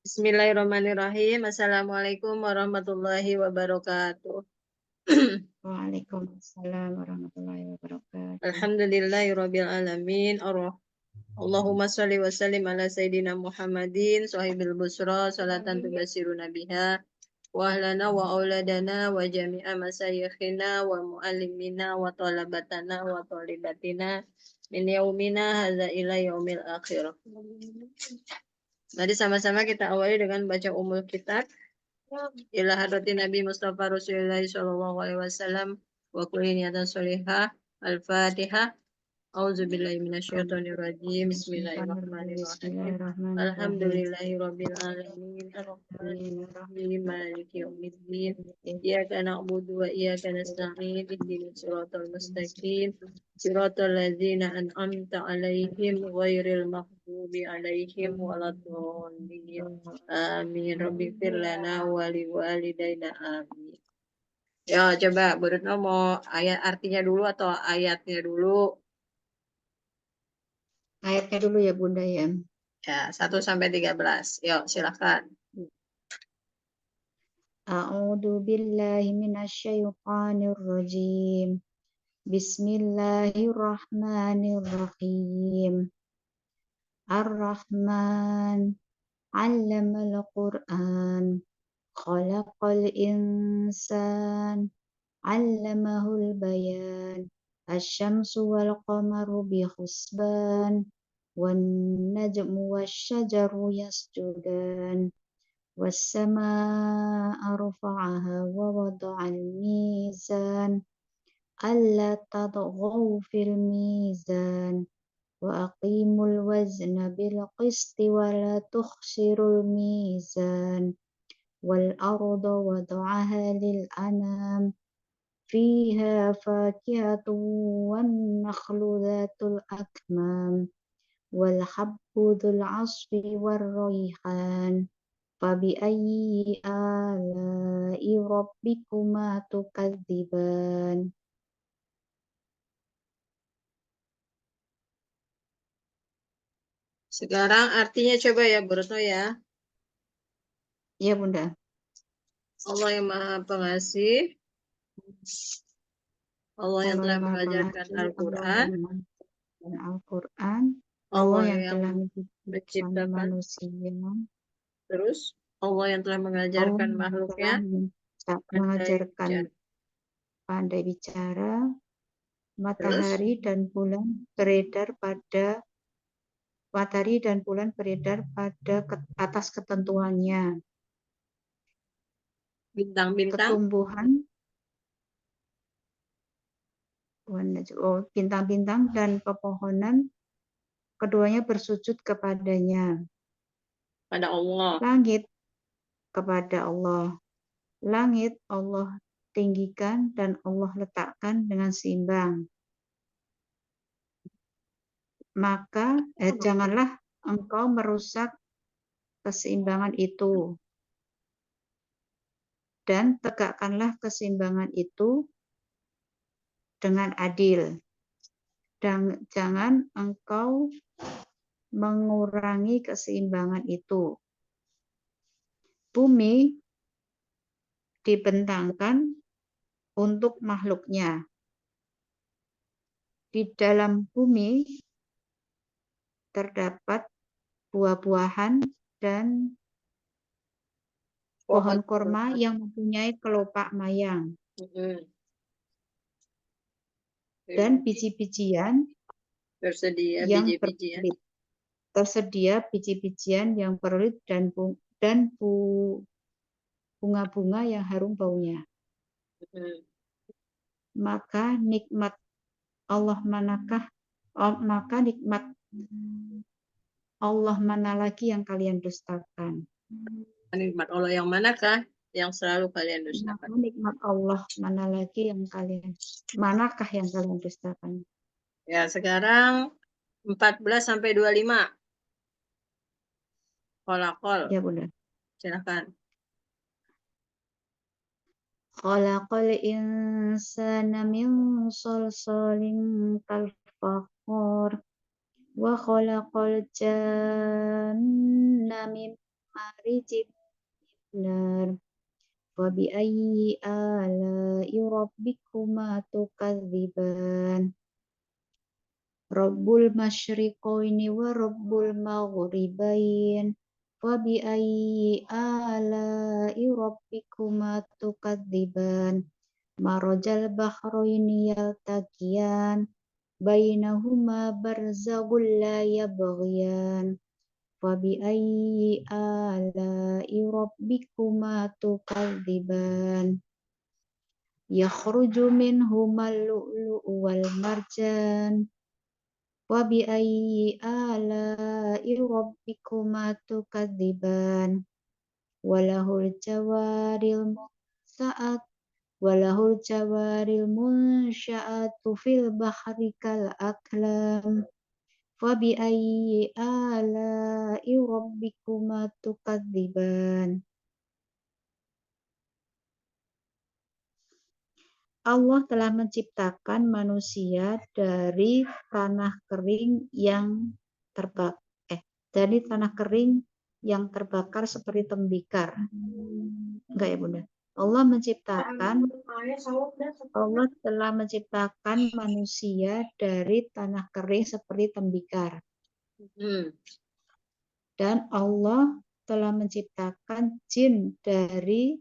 Bismillahirrahmanirrahim. Assalamualaikum warahmatullahi wabarakatuh. Waalaikumsalam warahmatullahi wabarakatuh. Alhamdulillahirabbil alamin. Allahumma shalli wa sallim ala sayyidina Muhammadin sahibil busra salatan tubashiruna biha wa ahlana wa auladana wa jami'a masyayikhina wa muallimina wa talabatana wa talibatina min yaumina hadza ila yaumil akhirah. Mari sama-sama kita awali dengan baca umul kitab ila hadratin Nabi Mustafa Rasulullah sallallahu alaihi wasallam wa kulli niatan sholihah. Al-Fatihah. A'udzubillahi minasyaitonir rajim. Bismillahirrahmanirrahim. Bismillahirrahmanirrahim. Alhamdulillahirabbil alamin. Arrahmanirrahim. Maliki yaumiddin. Iyyaka na'budu wa iyyaka nasta'in. Ihdinas siratal mustaqim. Siratal ladzina an'amta 'alaihim ghairil maghdubi 'alaihim waladdallin. Amin. Rabbighfir lana wa liwalidayna. Amin. Ya, coba Bu Retno mau ayat artinya dulu atau ayatnya dulu? Ayatnya dulu ya Bunda ya. Ya, 1 sampai 13. Yuk, silakan. A'udzu billahi minasyaitonir rajim. Bismillahirrahmanirrahim. Ar-Rahman 'allamal Qur'an. Khalaqal insan 'allamahul bayan. Asy-syamsu wal qamaru bi husban. والنجم والشجر يسجدان والسماء رفعها ووضع الميزان ألا تطغوا في الميزان وأقيموا الوزن بالقسط ولا تخسروا الميزان والأرض وضعها للأنام فيها فاكهة والنخل ذات الأكمام والحب ذو العصف والريحان فبأي آلاء ربكما تكذبان. Sekarang artinya coba ya Bu Retno ya. Iya Bunda. Allah yang Maha Pengasih, Allah yang telah mengajarkan Al-Quran, Allah yang yang telah menciptakan manusia, terus Allah yang telah mengajarkan makhluknya mengajarkan pandai bicara, matahari dan bulan beredar pada atas ketentuannya. Bintang-bintang, bintang-bintang dan pepohonan keduanya bersujud kepadanya. pada Allah. Langit kepada Allah. Langit Allah tinggikan dan Allah letakkan dengan seimbang. Maka janganlah engkau merusak keseimbangan itu. Dan tegakkanlah keseimbangan itu dengan adil. Dan jangan engkau mengurangi keseimbangan itu. Bumi dibentangkan untuk makhluknya. Di dalam bumi terdapat buah-buahan dan pohon kurma yang mempunyai kelopak mayang. Dan biji-bijian tersedia biji-bijian yang berlit dan bunga-bunga yang harum baunya. Maka nikmat Allah mana lagi yang kalian dustakan? Nikmat Allah yang manakah yang selalu kalian dustakan? Nikmat Allah manakah yang kalian dustakan? Ya, sekarang 14 sampai 25. Kolakol. Ya, Bunda. Silakan. Khalaqal insana min salsalin kalfakhar wa khalaqal janna min marij nar. Wa bi ayyi ala'i rabbikuma tukadziban. Rabbul masyriqaini wa rabbul maghribain. Wa bi ayyi ala'i rabbikuma tukadziban. Marajal bahraini yaltaqiyan. Bainahuma barzakhun la yabghiyan. Wa bi ayyi ala'i rabbikuma tukadziban. Yakhruju minhumal lu'lu'u wal marjan. Wa bi ayyi ala'i rabbikuma tukadziban. Walahul jawaril munsya'atu fil bahri kal aklam. Wa bi ayyi ala'i rabbikuma tukadziban. Allah telah menciptakan manusia dari tanah kering yang dari tanah kering yang terbakar seperti tembikar. Enggak ya Bunda? Allah telah menciptakan manusia dari tanah kering seperti tembikar. Dan Allah telah menciptakan jin dari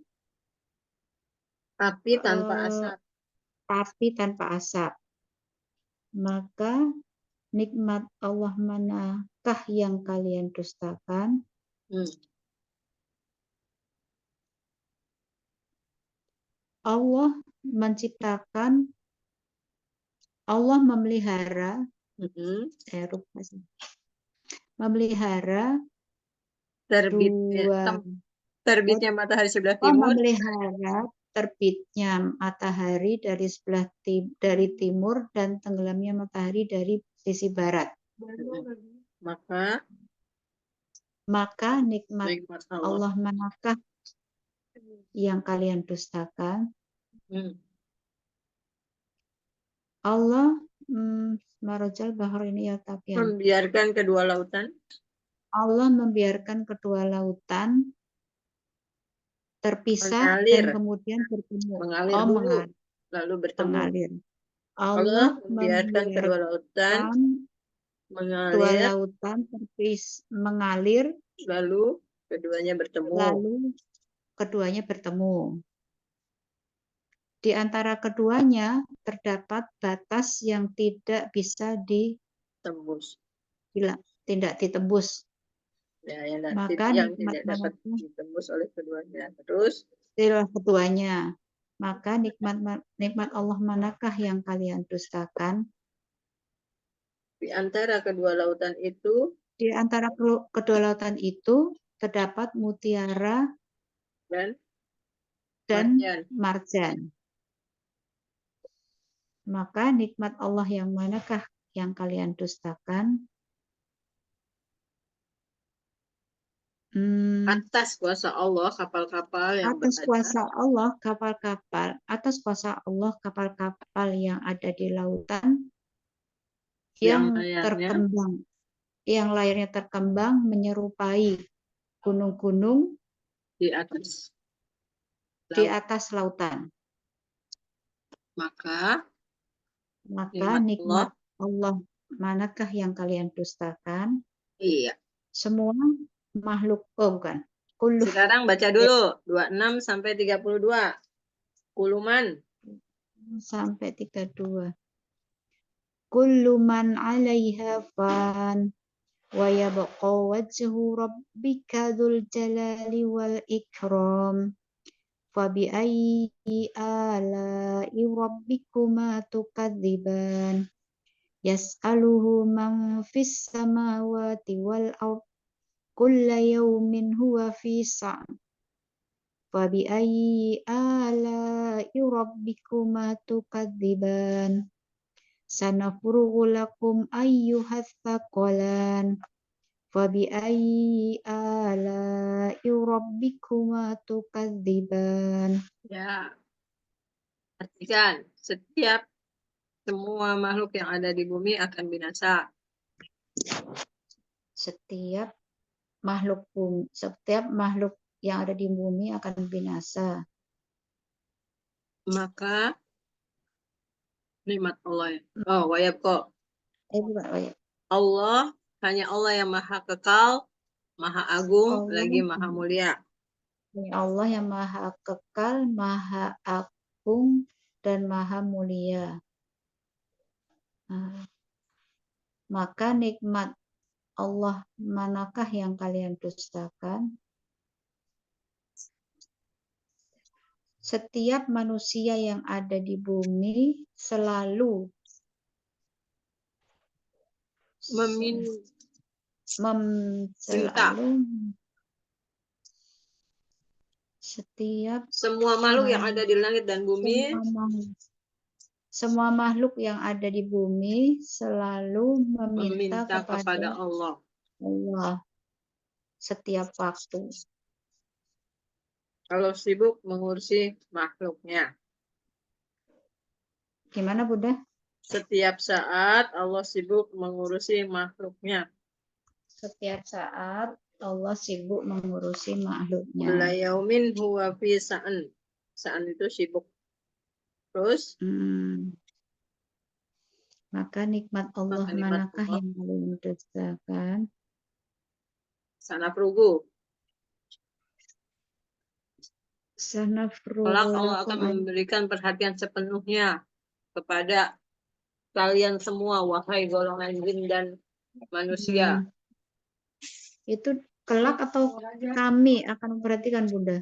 Api tanpa asap. api tanpa asap. Maka nikmat Allah manakah yang kalian dustakan? Allah memelihara terbitnya matahari sebelah Allah timur. memelihara terbitnya matahari dari timur dan tenggelamnya matahari dari sisi barat. Maka nikmat Allah manakah yang kalian dustakan? Allah marajal bahraini yaltaqiyan. Membiarkan kedua lautan. Allah membiarkan kedua lautan terpisah mengalir. dan kemudian bertemu. Mengalir dulu, lalu bertemu. Mengalir. Allah membiarkan kedua lautan mengalir, mengalir, lalu keduanya bertemu. Di antara keduanya terdapat batas yang tidak bisa ditembus. Ya, Maka yang tidak dapat ditembus oleh keduanya. Terus keduanya. Maka nikmat Allah manakah yang kalian dustakan? Di antara kedua lautan itu terdapat mutiara dan marjan. Maka nikmat Allah yang manakah yang kalian dustakan? Atas kuasa Allah kapal-kapal yang yang ada di lautan yang layarnya terkembang menyerupai gunung-gunung di atas lautan. Maka nikmat Allah manakah yang kalian dustakan? Iya. Semua makhluk, bukan. Sekarang baca dulu 26 sampai 32. Kuluman sampai 32. Kullu man 'alaiha fan wa yabqa wajhu rabbika dzul jalali wal ikram. Fa bi ayyi ala'i rabbikuma tukadziban. Yas'aluhu man fis samawati wal ardh kulla yawmin huwa fi sha'n. Fa bi ayyi ala'i rabbikuma tukadziban. Sanafrugu lakum ayyuhats tsaqalan. Fa bi ayyi ala'i rabbikuma tukadziban. Ya. Perhatikan, semua makhluk yang ada di bumi akan binasa. Setiap makhluk bumi, setiap makhluk yang ada di bumi akan binasa. Maka nikmat Allah ya. Oh, wayab kok. Bukan, oh ya. Allah, hanya Allah yang maha kekal, maha agung, Allah, lagi maha mulia. Allah yang maha kekal, maha agung, dan maha mulia. Nah, maka nikmat Allah manakah yang kalian dustakan? Setiap manusia yang ada di bumi selalu selalu setiap semua makhluk yang ada di langit dan bumi, semua makhluk yang ada di bumi selalu meminta kepada Allah setiap waktu. kalau sibuk mengurusi makhluknya. Gimana Bunda? Setiap saat Allah sibuk mengurusi makhluknya. Setiap saat Allah sibuk mengurusi makhluknya. Kulla yaumin huwa fi sa'an. Sa'an itu sibuk. Terus maka nikmat Allah manakah yang kalian dustakan? Sanafrugu. Sanafrugu Kelak Allah lakum akan memberikan perhatian sepenuhnya kepada kalian semua, wahai golongan jin dan manusia. Itu kelak atau kami akan memperhatikan Bunda?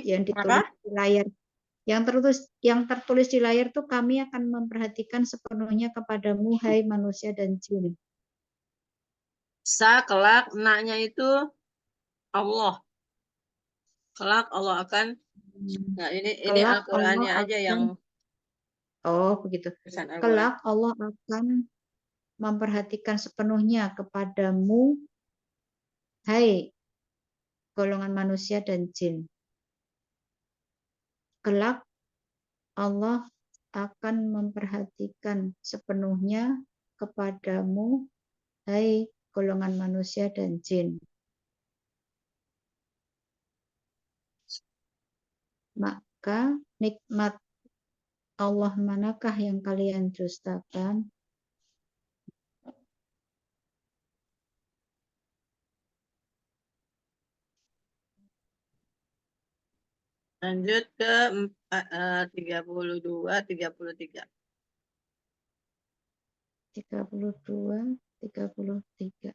Yang ditulis di layar. Yang tertulis di layar tuh kami akan memperhatikan sepenuhnya kepadamu, hai manusia dan jin. Kelak naknya itu Allah. Kelak Allah akan. Nah ini Al-Qur'annya aja yang. Oh begitu. Kelak Allah akan memperhatikan sepenuhnya kepadamu, hai golongan manusia dan jin. Kelak Allah akan memperhatikan sepenuhnya kepadamu, hai golongan manusia dan jin. Maka nikmat Allah manakah yang kalian dustakan? Lanjut ke 32, 33. 32, 33.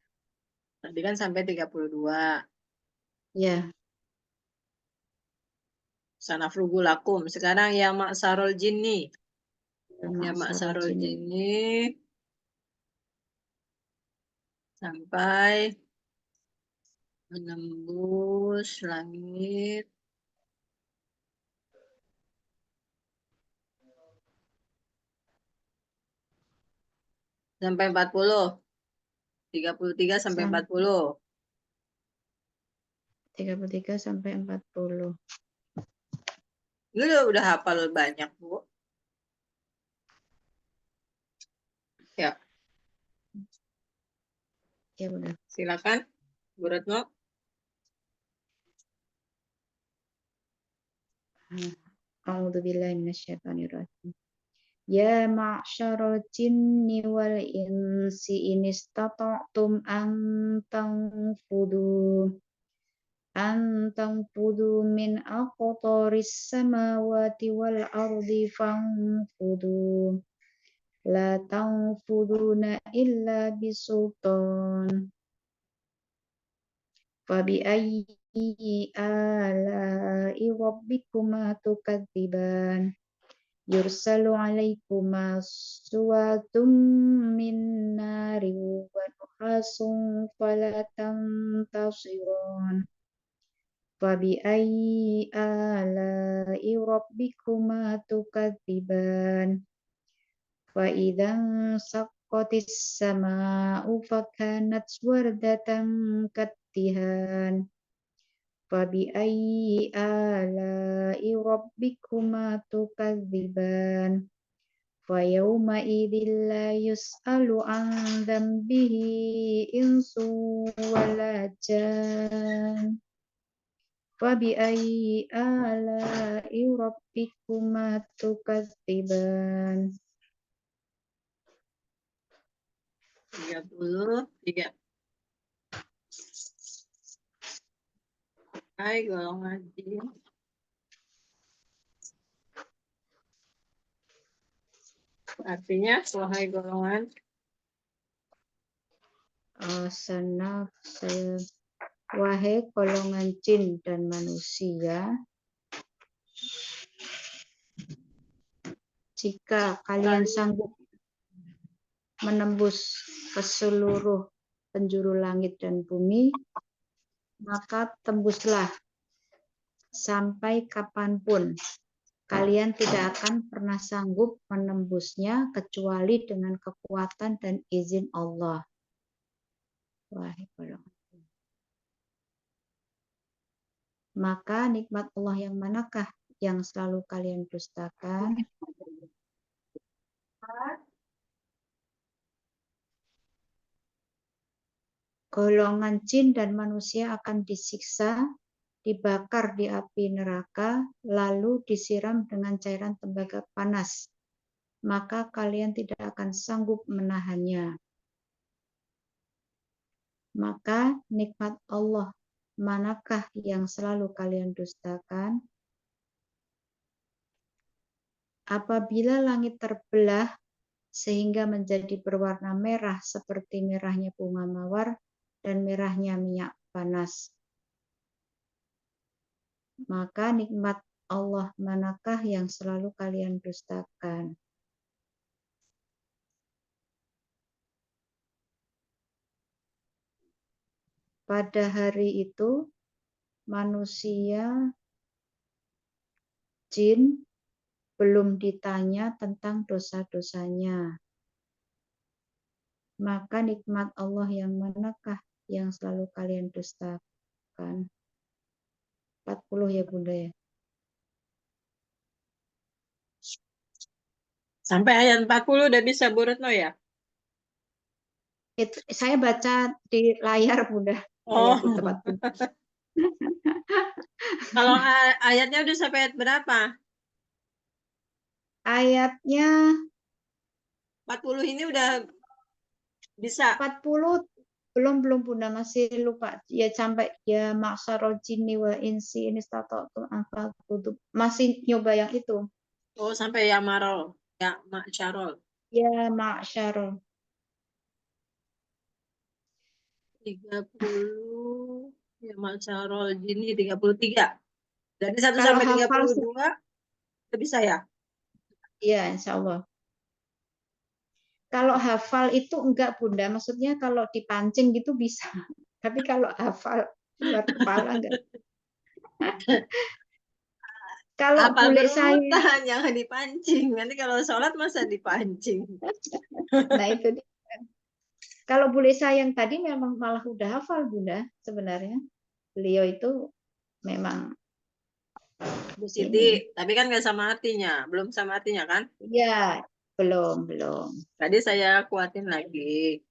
Tadi kan sampai 32. Ya. Sanafrugu lakum. Sekarang ya maksarul jinni. Ya maksarul jinni. Sampai menembus langit. Sampai 40. 33 sampai 40. 33 sampai 40. Lu udah hafal banyak, Bu. Ya. Ya benar. Silakan, Bu Retno. A'udzubillahi minasyaitonirrajim. Ya ma'syaral jinni wal insi in istata'tum an tanfudu min aqtaris samawati wal ardi fanfudu la tanfuduna illa bisultan. Fabi ayyi ala'i rabbikuma tukadziban. Yursalu alaikuma suwatum min nari wa nuhasun fala tantasiron. Fabi ayyi ala'i rabbikuma tukadziban. Fa idzan saqqatis sama'u fakanat wardatan kattihan. Fabi ayyi ala'i rabbikuma tukadziban. Wa yawma idzil la yus'alu an dzambihi insun wala jan. Wa bi ayyi ala'i rabbikuma tukadziban. 33. Hai golongan jin. Artinya, wahai golongan Wahai golongan jin dan manusia, jika kalian sanggup menembus ke seluruh penjuru langit dan bumi, maka tembuslah sampai kapanpun. Kalian tidak akan pernah sanggup menembusnya kecuali dengan kekuatan dan izin Allah. Wahai golongan. Maka nikmat Allah yang manakah yang selalu kalian dustakan? Golongan jin dan manusia akan disiksa, dibakar di api neraka, lalu disiram dengan cairan tembaga panas. Maka kalian tidak akan sanggup menahannya. Maka nikmat Allah manakah yang selalu kalian dustakan? Apabila langit terbelah sehingga menjadi berwarna merah seperti merahnya bunga mawar dan merahnya minyak panas, maka nikmat Allah manakah yang selalu kalian dustakan? Pada hari itu, manusia, jin, belum ditanya tentang dosa-dosanya. Maka nikmat Allah yang manakah yang selalu kalian dustakan? 40 ya Bunda ya. sampai ayat 40 udah bisa Bu Retno ya? Saya baca di layar Bunda. Oh. Ayat itu 40. Kalau ayatnya udah sampai ayat berapa? Ayatnya 40 ini udah bisa. 40 belum Bunda, masih lupa ya, sampai ya maksarul jinni wa insi ini stata'tum anfa kutub, masih nyoba yang itu Oh, sampai ya marol, ya masyarol. ya maksarul 30 ya masyarol jini 33. Dari 1 kalau sampai hafal 32 bisa ya? ya insya Allah. Kalau hafal itu enggak Bunda, maksudnya kalau dipancing gitu bisa, tapi kalau hafal luar kepala enggak. Kalau Apal bule saya, berurutan, jangan dipancing. Nanti kalau sholat masa dipancing. nah itu dia. Kalau bule saya yang tadi memang malah udah hafal Bunda sebenarnya. Beliau itu memang Bu Siti, ini. tapi kan nggak sama artinya. Belum sama artinya kan? Ya, belum. Tadi saya kuatin lagi.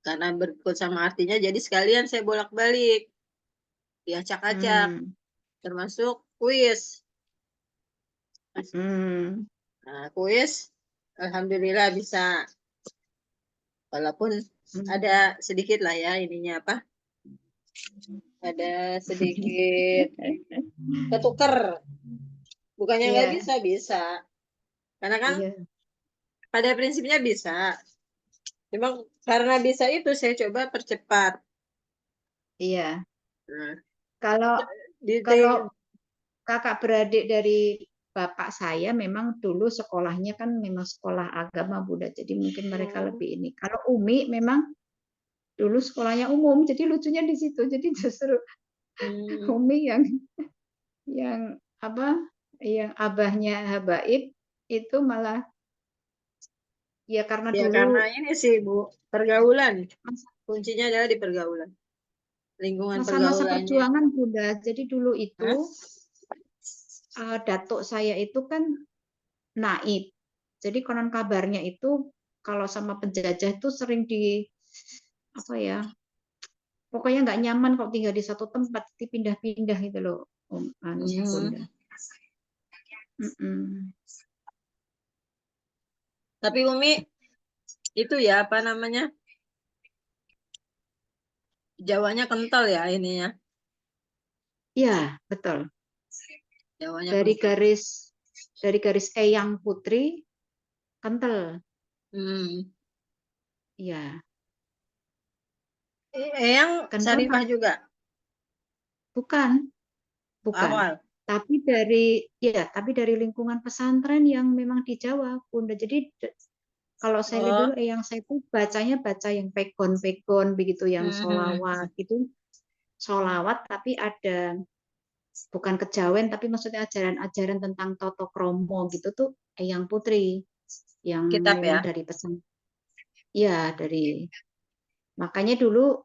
Karena berikut sama artinya, jadi sekalian saya bolak-balik. Diacak-acak. Termasuk kuis. Nah, kuis, alhamdulillah bisa. Walaupun ada sedikit lah ya ininya apa? Ada sedikit ketuker. Bukannya nggak bisa. Karena kan pada prinsipnya bisa. Memang karena bisa itu saya coba percepat. Iya. Nah, Kalau kakak beradik dari bapak saya memang dulu sekolahnya kan memang sekolah agama Bunda, jadi mungkin mereka lebih ini. Kalau Umi memang dulu sekolahnya umum, jadi lucunya di situ. Jadi justru Umi yang apa? Yang abahnya habaib itu malah ya karena ya dulu karena ini sih Bu, pergaulan. Kuncinya adalah di pergaulan. Lingkungan masa-masa pergaulannya. perjuangan Bunda. Jadi dulu itu datuk saya itu kan naib. Jadi konon kabarnya itu kalau sama penjajah itu sering apa ya? Pokoknya nggak nyaman kalau tinggal di satu tempat, dipindah-pindah gitu loh, Bunda. Tapi Umi itu ya apa namanya? Jawanya kental ya ininya. Iya, betul. Jawanya Dari kental. garis Eyang Putri kental. Iya. Eyang Kental Sarifah juga. bukan. Awal. Tapi dari lingkungan pesantren yang memang di Jawa, Bunda. Jadi kalau saya lihat dulu yang saya itu bacanya baca yang pegon begitu, yang sholawat itu sholawat, tapi ada bukan kejawen, tapi maksudnya ajaran-ajaran tentang toto kromo gitu tuh Eyang Putri yang Kitab memang ya? dari pesan. Iya, makanya dulu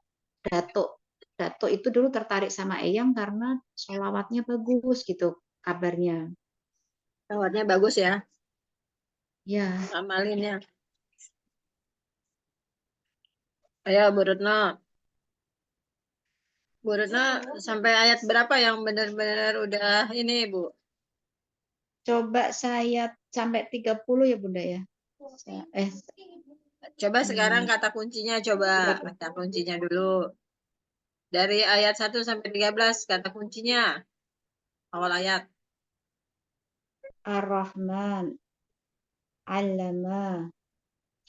Datuk itu dulu tertarik sama Eyang karena sholawatnya bagus gitu kabarnya. Sholawatnya bagus ya? Ya. Amalinnya. Ayo Bu Retno. Bu Retno sampai ayat berapa yang benar-benar udah ini Bu? Coba saya sampai 30 ya Bunda ya. Coba sekarang kata kuncinya, coba kata kuncinya dulu. Dari ayat 1 sampai 13 kata kuncinya. Awal ayat. Ar-Rahman, Allama,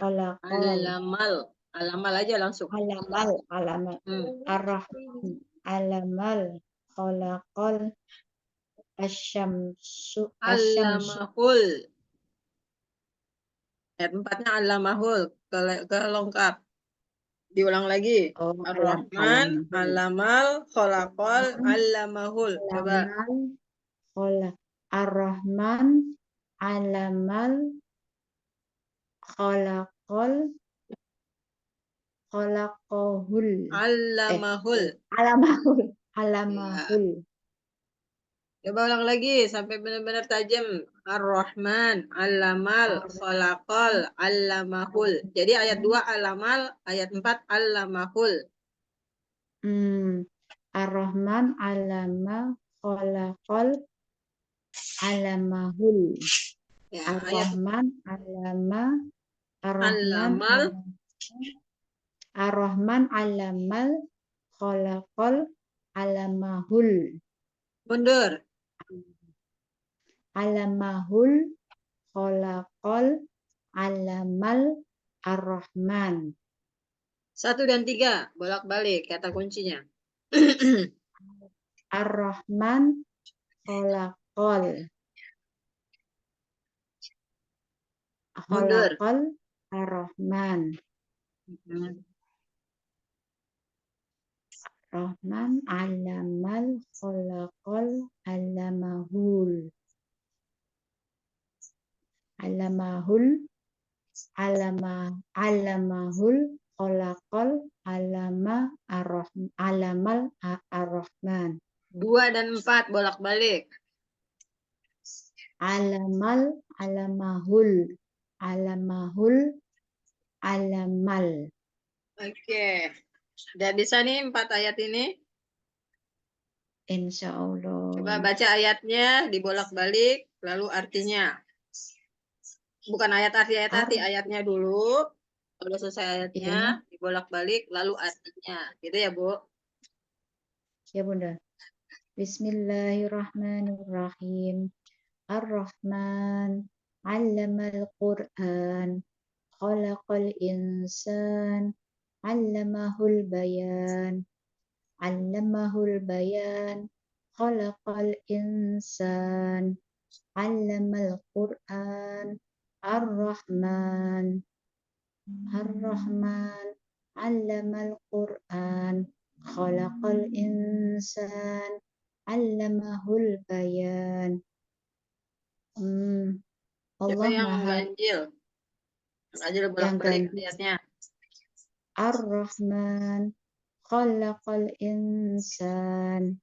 Khalaqal. Alamal aja langsung. Alamal. Ar-Rahman, Allamal, Khalaqal, Asyamsu. Alamahul. Ayat 4-nya alamahul. Kelengkap. Diulang lagi. Oh, Ar-Rahman, Alamal, Khalaqal, Alamahul. Coba. Ar-Rahman, Alamal, Khalaqal, Khalaqahul. Alamahul. Alamahul. Coba ulang lagi sampai benar-benar tajam. Ar-Rahman, Allamal, Khalaqal, Allamahul. Jadi ayat 2 Allamal, ayat 4 Allamahul. Ar-Rahman, Allama, Khalaqal, Allamahul. Ya, Ar-Rahman, Allama, Allamal, Ar-Rahman, Allamal, Khalaqal, Allamahul. mundur. Allamahul, Khalaqal, Allamal, Ar-Rahman. 1 dan 3 bolak-balik kata kuncinya. Ar-Rahman, Khalaqal. Mundur. Khalaqal, Ar-Rahman. Rahman, Allamal, Khalaqal, Allamahul. Allamahul, Khalaqal, Allamal, Ar-Rahman. 2 dan 4 bolak-balik. Allamahul, Allamal. Oke. Sudah bisa nih 4 ayat ini? Insya Allah. Coba baca ayatnya, dibolak-balik, lalu artinya. Bukan ayat arti, ayatnya dulu. Kalau selesai ayatnya, dibolak-balik, lalu artinya. Gitu ya, Bu? Ya, Bunda. Bismillahirrahmanirrahim. Ar-Rahman, 'allamal Qur'an, khalaqal insan, 'allamahul bayan, khalaqal insan, 'allamal Qur'an, Ar-Rahman, 'allamal Qur'an, khalaqal insan, 'allamahul bayan. Siapa Allah yang Maha ganjil? Ganjil yang bolak-balik ganjil. ayatnya. Ar-Rahman, khalaqal insan,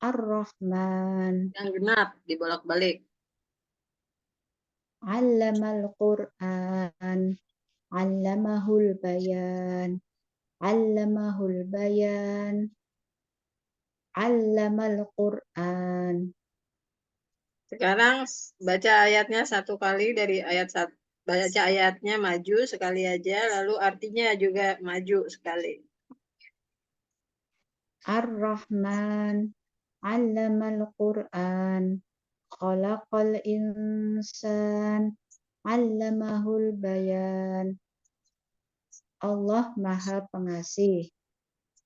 Ar-Rahman. Yang genap dibolak-balik. 'allamal Qur'an, 'allamahul bayan, 'allamahul bayan, 'allamal Qur'an. Sekarang baca ayatnya satu kali dari ayat satu. Baca ayatnya maju sekali aja, lalu artinya juga maju sekali. Ar-Rahman, 'allamal Qur'an, khalaqal insan, 'allamahul bayan. Allah Maha Pengasih.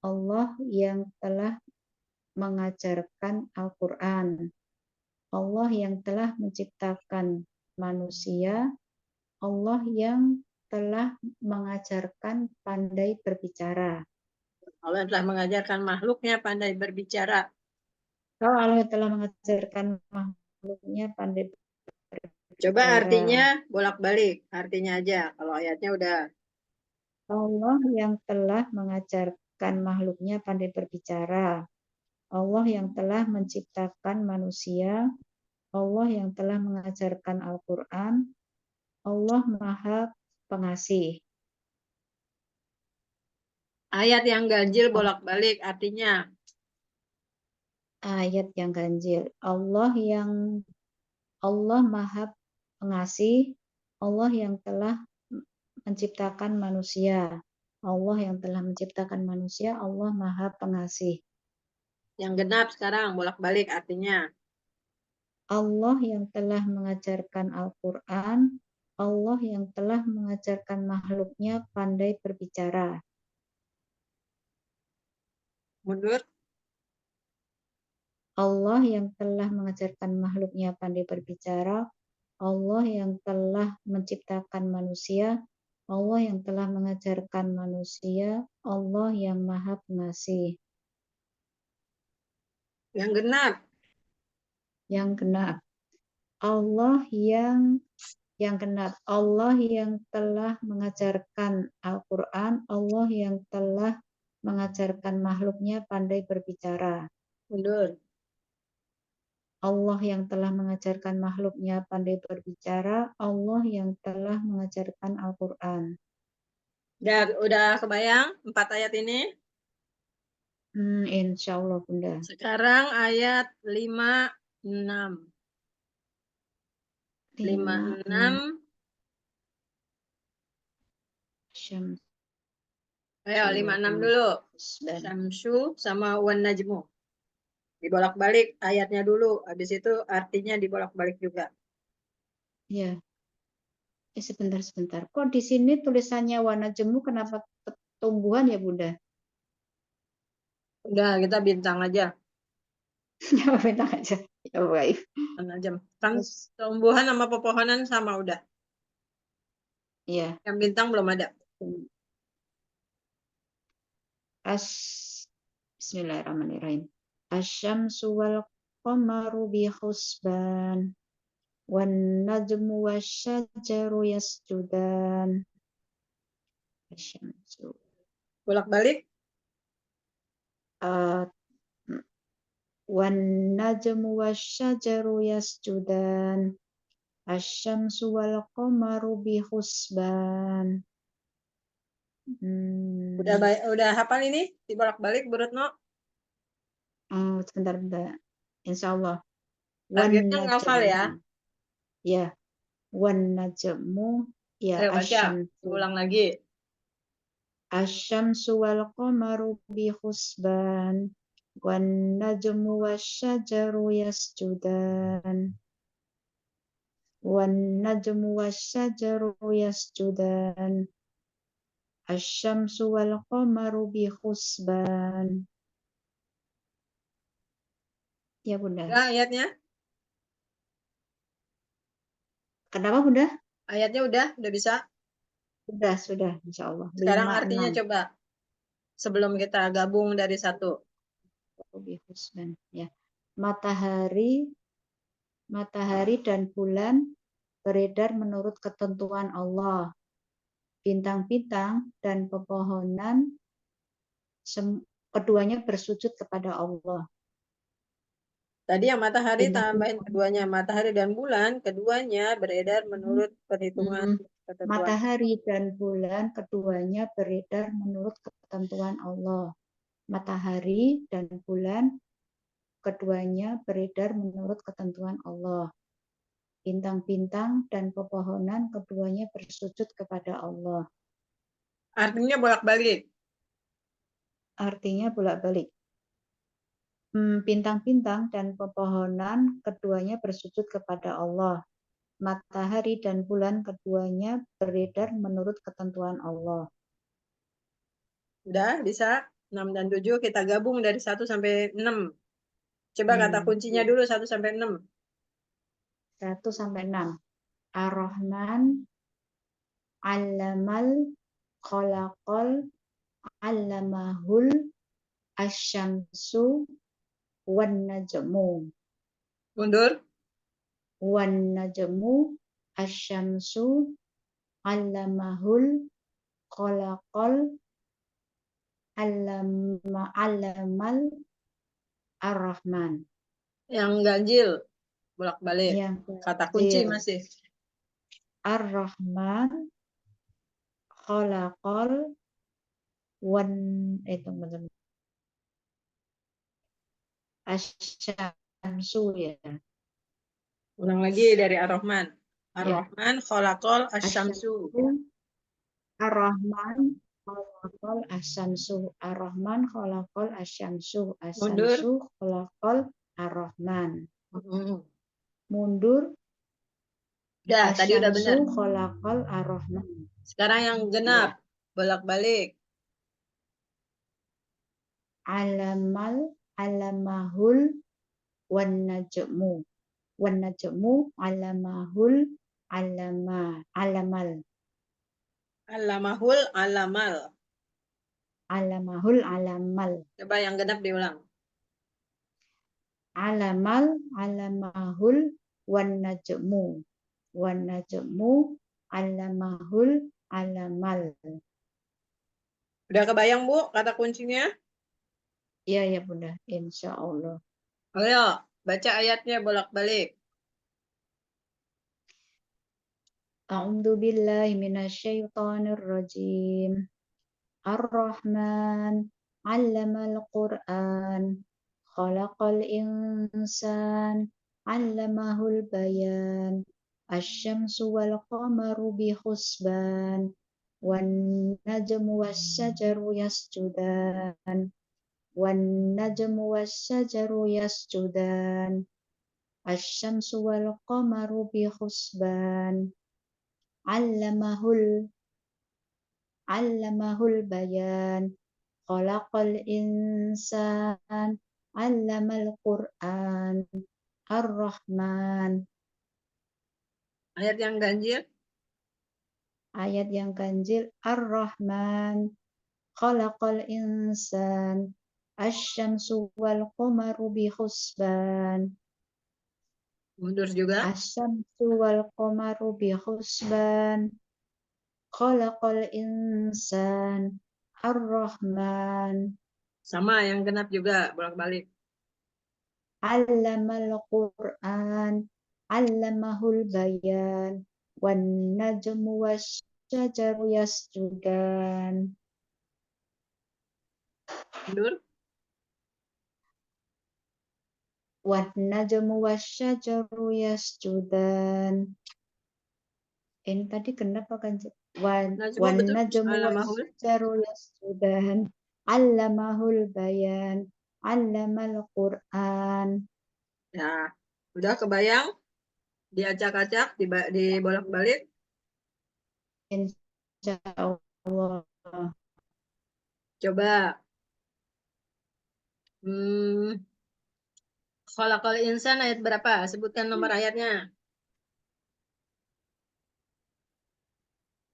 Allah yang telah mengajarkan Al-Quran. Allah yang telah menciptakan manusia. Allah yang telah mengajarkan pandai berbicara. Allah telah mengajarkan makhluknya pandai berbicara. Kalau Allah telah mengajarkan makhluknya pandai Coba berbicara. artinya bolak-balik. Artinya aja. Kalau ayatnya udah. Allah yang telah mengajarkan makhluknya pandai berbicara. Allah yang telah menciptakan manusia. Allah yang telah mengajarkan Al-Quran. Allah Maha Pengasih. Ayat yang ganjil bolak-balik artinya. Ayat yang ganjil. Allah Maha Pengasih. Allah yang telah menciptakan manusia. Allah yang telah menciptakan manusia. Allah Maha Pengasih. Yang genap sekarang bolak-balik artinya. Allah yang telah mengajarkan Al-Quran. Allah yang telah mengajarkan makhluknya pandai berbicara. Mundur. Allah yang telah mengajarkan makhluknya pandai berbicara. Allah yang telah menciptakan manusia. Allah yang telah mengajarkan manusia. Allah yang Maha Pengasih. Yang genap. Yang genap. Allah yang genap. Allah yang telah mengajarkan Al-Quran. Allah yang telah mengajarkan makhluknya pandai berbicara. Mundur. Allah yang telah mengajarkan makhluknya pandai berbicara. Allah yang telah mengajarkan Al-Quran. Udah kebayang 4 ayat ini? Insya Allah, Bunda. Sekarang ayat 56. 56. Syamsu Ayo 56 wal-qamar dulu. husban. Syamsu sama wan najmu. Dibolak-balik ayatnya dulu. Habis itu artinya dibolak-balik juga. Ya. Sebentar. Kok di sini tulisannya warna jemu, kenapa tumbuhan ya, Bunda? Udah, kita bintang aja. Ya, bintang aja. Ya, baik. Kan tumbuhan sama pepohonan sama udah. Iya. Yang bintang belum ada. Bismillahirrahmanirrahim. Asyamsu wal qamaru bi husban. Wan najmu wasyajaru yasjudan. Asyamsu. Bolak-balik. Wan najmu wasyajaru yasjudan. Asyamsu wal qamaru bi husban. Udah hafal ini? Dibolak-balik Bu Retno? Sebentar. Insya Allah. Targetnya ngafal ya? Ya. Wan najmu. Ya. Ayo baca. Ulang lagi. Asyamsu wal qamaru bi husban. Wan najmu wasyajaru yasjudan. Wan najmu wasyajaru yasjudan. Asyamsu wal qamaru bi husban. Ya, Bunda. Udah ayatnya? Kenapa, Bunda? Ayatnya udah bisa? Sudah, insya Allah. Sekarang 5, artinya 6. coba. Sebelum kita gabung dari satu. Ya. Matahari dan bulan beredar menurut ketentuan Allah. Bintang-bintang dan pepohonan keduanya bersujud kepada Allah. Tadi yang matahari tambahin Bintang-bintang. keduanya. Matahari dan bulan, keduanya beredar menurut perhitungan ketentuan. Matahari dan bulan keduanya beredar menurut ketentuan Allah. Matahari dan bulan keduanya beredar menurut ketentuan Allah. Bintang-bintang dan pepohonan keduanya bersujud kepada Allah. Artinya bolak-balik. Artinya bolak-balik. Bintang-bintang dan pepohonan keduanya bersujud kepada Allah. Matahari dan bulan keduanya beredar menurut ketentuan Allah. Udah bisa? 6 dan 7 kita gabung dari 1 sampai 6. Coba kata kuncinya dulu 1 sampai 6. 1 sampai 6. Ar-Rahman, Allamal, Khalaqal, Allamahul, Asyamsu, Wan Najmu. Mundur. Wan Najmu, Asyamsu, Allamahul, Khalaqal, Allamal, Ar-Rahman. Yang ganjil. Bolak-balik. Yang Kata kunci ganjil. masih. Ar-Rahman, Khalaqal, tunggu. Asyamsu ya. Ulang lagi dari Ar-Rahman. Ar-Rahman khalaqal asyamsu. Ar-Rahman khalaqal asyamsu. Ar-Rahman khalaqal asyamsu. Mundur. Asyamsu khalaqal Ar-Rahman. Mundur. Udah, tadi udah benar. Asyamsu khalaqal Ar-Rahman. Sekarang yang genap. Bolak-balik. Alamahul wan najmu. Wan najmu alamahul alamal. Allamahul alamal. Alamahul alamal. Coba yang genap diulang. Alamahul wan najmu. Wan najmu alamahul alamal. Udah kebayang, Bu, kata kuncinya? Iya, ya Bunda. Insya Allah. Ayo, baca ayatnya bolak-balik. A'udzu billahi minasyaitonir rajim. Ar-Rahman 'allamal Qur'an. Khalaqal insan 'allamahul bayan. Asy-syamsu wal qamaru bi husban. Wan najmu wasyajaru yasjudan. Wan najmu wasyajaru yasjudan. Asy-syamsu wal qamaru bi husban. Allamahul bayan. Khalaqal insan. Allamal Qur'an. Ar-Rahman. Ayat yang ganjil. Ayat yang ganjil. Ar-Rahman. Khalaqal insan. Asy-syamsu wal qamaru bi husban. Mundur juga. Asy-syamsu wal qamaru bi husban. Khalaqal insan. Ar-Rahman. Sama yang genap juga, bolak-balik. Allamal Qur'an. Allamahul bayan. Wan najmu wasyajaru yasjudan. Mundur. Wan najmu wasyajaru yasjudan. Ini tadi kenapa kan? Wan najmu Allamahul. wasyajaru yasjudan. Allamahul bayan. Allamal Qur'an. Ya, udah kebayang? Diacak-acak, dibolak-balik. Insya Allah. Coba. Khalaqal insan ayat berapa? Sebutkan nomor ayatnya.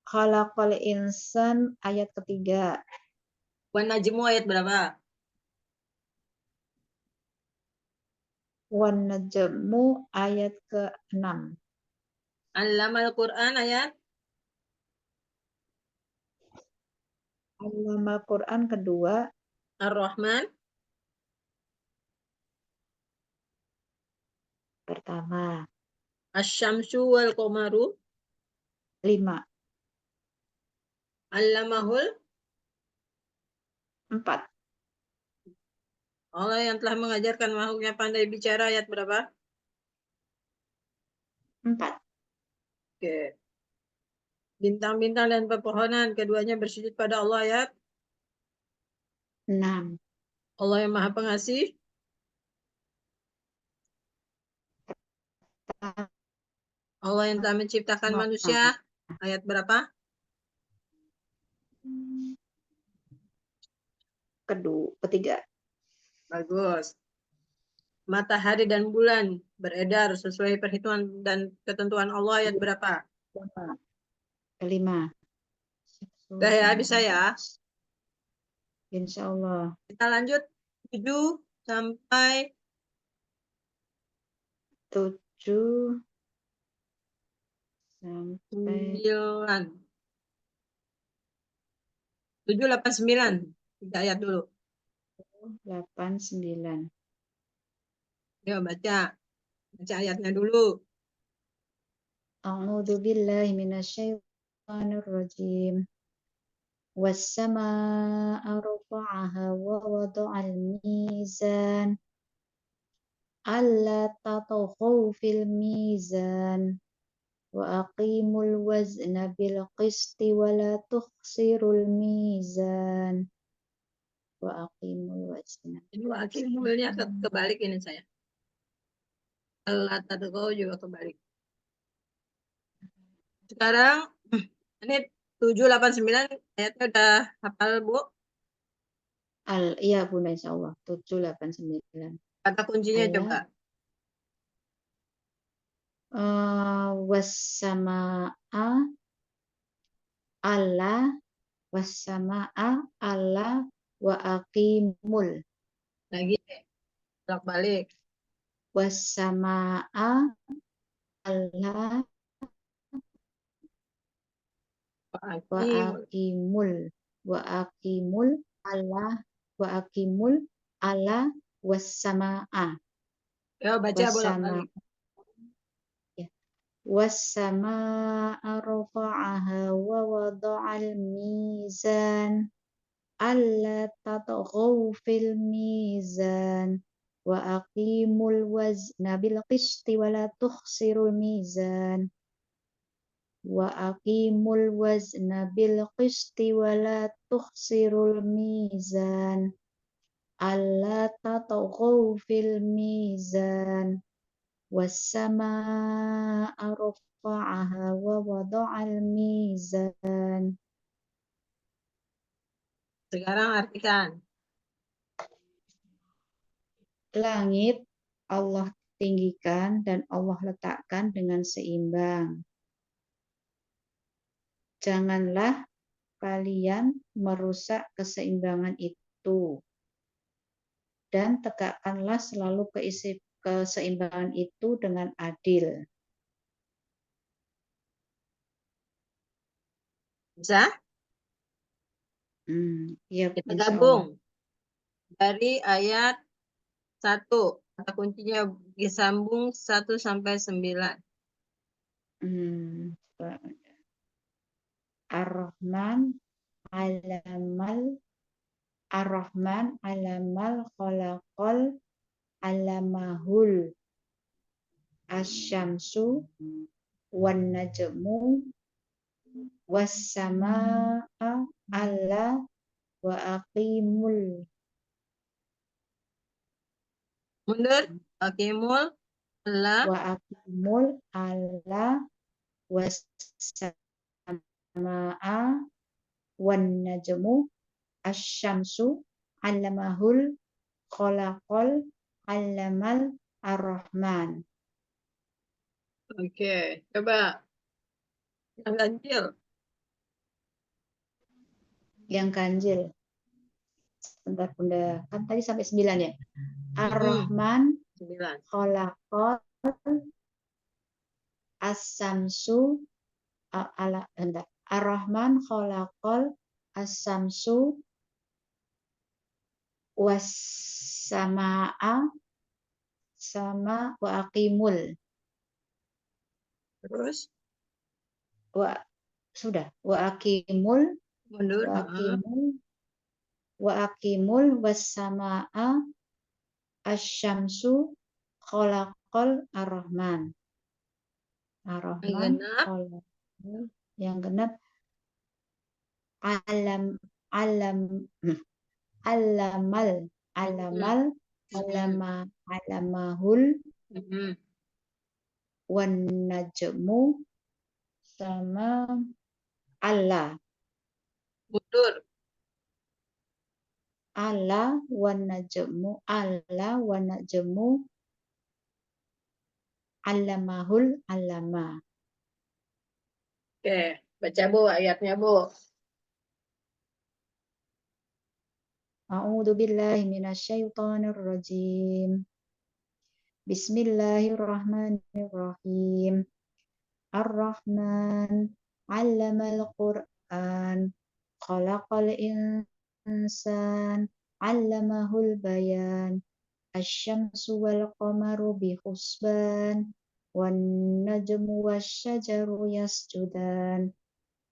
Khalaqal insan ayat ketiga. Wan najmu ayat berapa? Wan najmu ayat ke-6. Allamal Qur'an ayat? Allamal Qur'an kedua. Ar-Rahman? Pertama. Asyamsu wal qamaru. 5. Allamahul. 4. Allah yang telah mengajarkan makhluknya pandai bicara, ayat berapa? 4. Oke. Bintang-bintang dan pepohonan, keduanya bersujud pada Allah, ayat 6. Allah yang maha pengasih. Allah yang telah menciptakan manusia, ayat berapa? Ketiga. Bagus. Matahari dan bulan beredar sesuai perhitungan dan ketentuan Allah, ayat berapa? 5. Udah ya, bisa ya. Insya Allah. Kita lanjut 7 sampai 7 sampai 9. 7, 8, 9. 3 ayat dulu. 8, 9. Yuk baca. Baca ayatnya dulu. A'udzu billahi minasyaitonir rajim. Was-samaa'a rafa'aha wa wada'al mizan. Alla tatghaw fil mizan. Wa aqimul wazna bil qisti wa la tukhsirul mizan. Wa aqimul wazna. Ini akimulnya kebalik ini saya. Allah tadghaw juga kebalik. Sekarang ini 7, 8, 9 ayatnya udah hafal, Bu? Iya Bunda, insya Allah. 7, 8, 9. Kata kuncinya coba. Was-samaa'a alla was-samaa'a alla wa aqimul. Lagi bolak balik. Was-samaa'a alla wa aqimul. Wa aqimul alla wa aqimul alla was-samaa'a. Ya baca bolak balik. Was-samaa'a rafa'aha wa wada'al mizan. Alla tatghaw fil mizan. Wa aqimul wazna bil qisti wa la tukhsirul mizan. Wa aqimul wazna bil qisti wa la tukhsirul mizan. Alla tatghaw fil mizan. Was-samaa'a rafa'aha wa wada'al mizan. Sekarang artikan. Langit Allah tinggikan dan Allah letakkan dengan seimbang. Janganlah kalian merusak keseimbangan itu. Dan tegakkanlah selalu keseimbangan itu dengan adil. Bisa? Ya, kita insya gabung. Allah. Dari ayat 1. Kata kuncinya disambung 1 sampai 9. Ar-Rahman alamal khalaqal alamahul asyamsu wan najmu was-samaa'a alla wa aqimul. Mundur. Aqimul Allah. Wa aqimul alla was-samaa'a wan najmu asyamsu alamahul khalaqal alamal ar-Rahman. Oke, coba yang ganjil. Yang ganjil. Sebentar Bunda, kan tadi sampai 9 ya. Ar-Rahman khalaqal as-samsu Ar-Rahman khalaqal as-samsu was-samaa'a wassama wa aqimul. Terus Sudah wa aqimul mundur. wa aqimul wassamaa asyamsu khalaqal ar-rahman. Ar-rahman yang genap alamahul wan najmu sama Allah. Mundur. Allah wan najmu alamahul alama. Oke, baca Bu ayatnya Bu. A'udzu billahi minasyaitonir rajim. Bismillahirrahmanirrahim. Ar-Rahman 'allamal Qur'an. Khalaqal insan 'allamahul bayan. Asy-syamsu wal qamaru bihusban. Wan najmu wasyajaru yasjudan.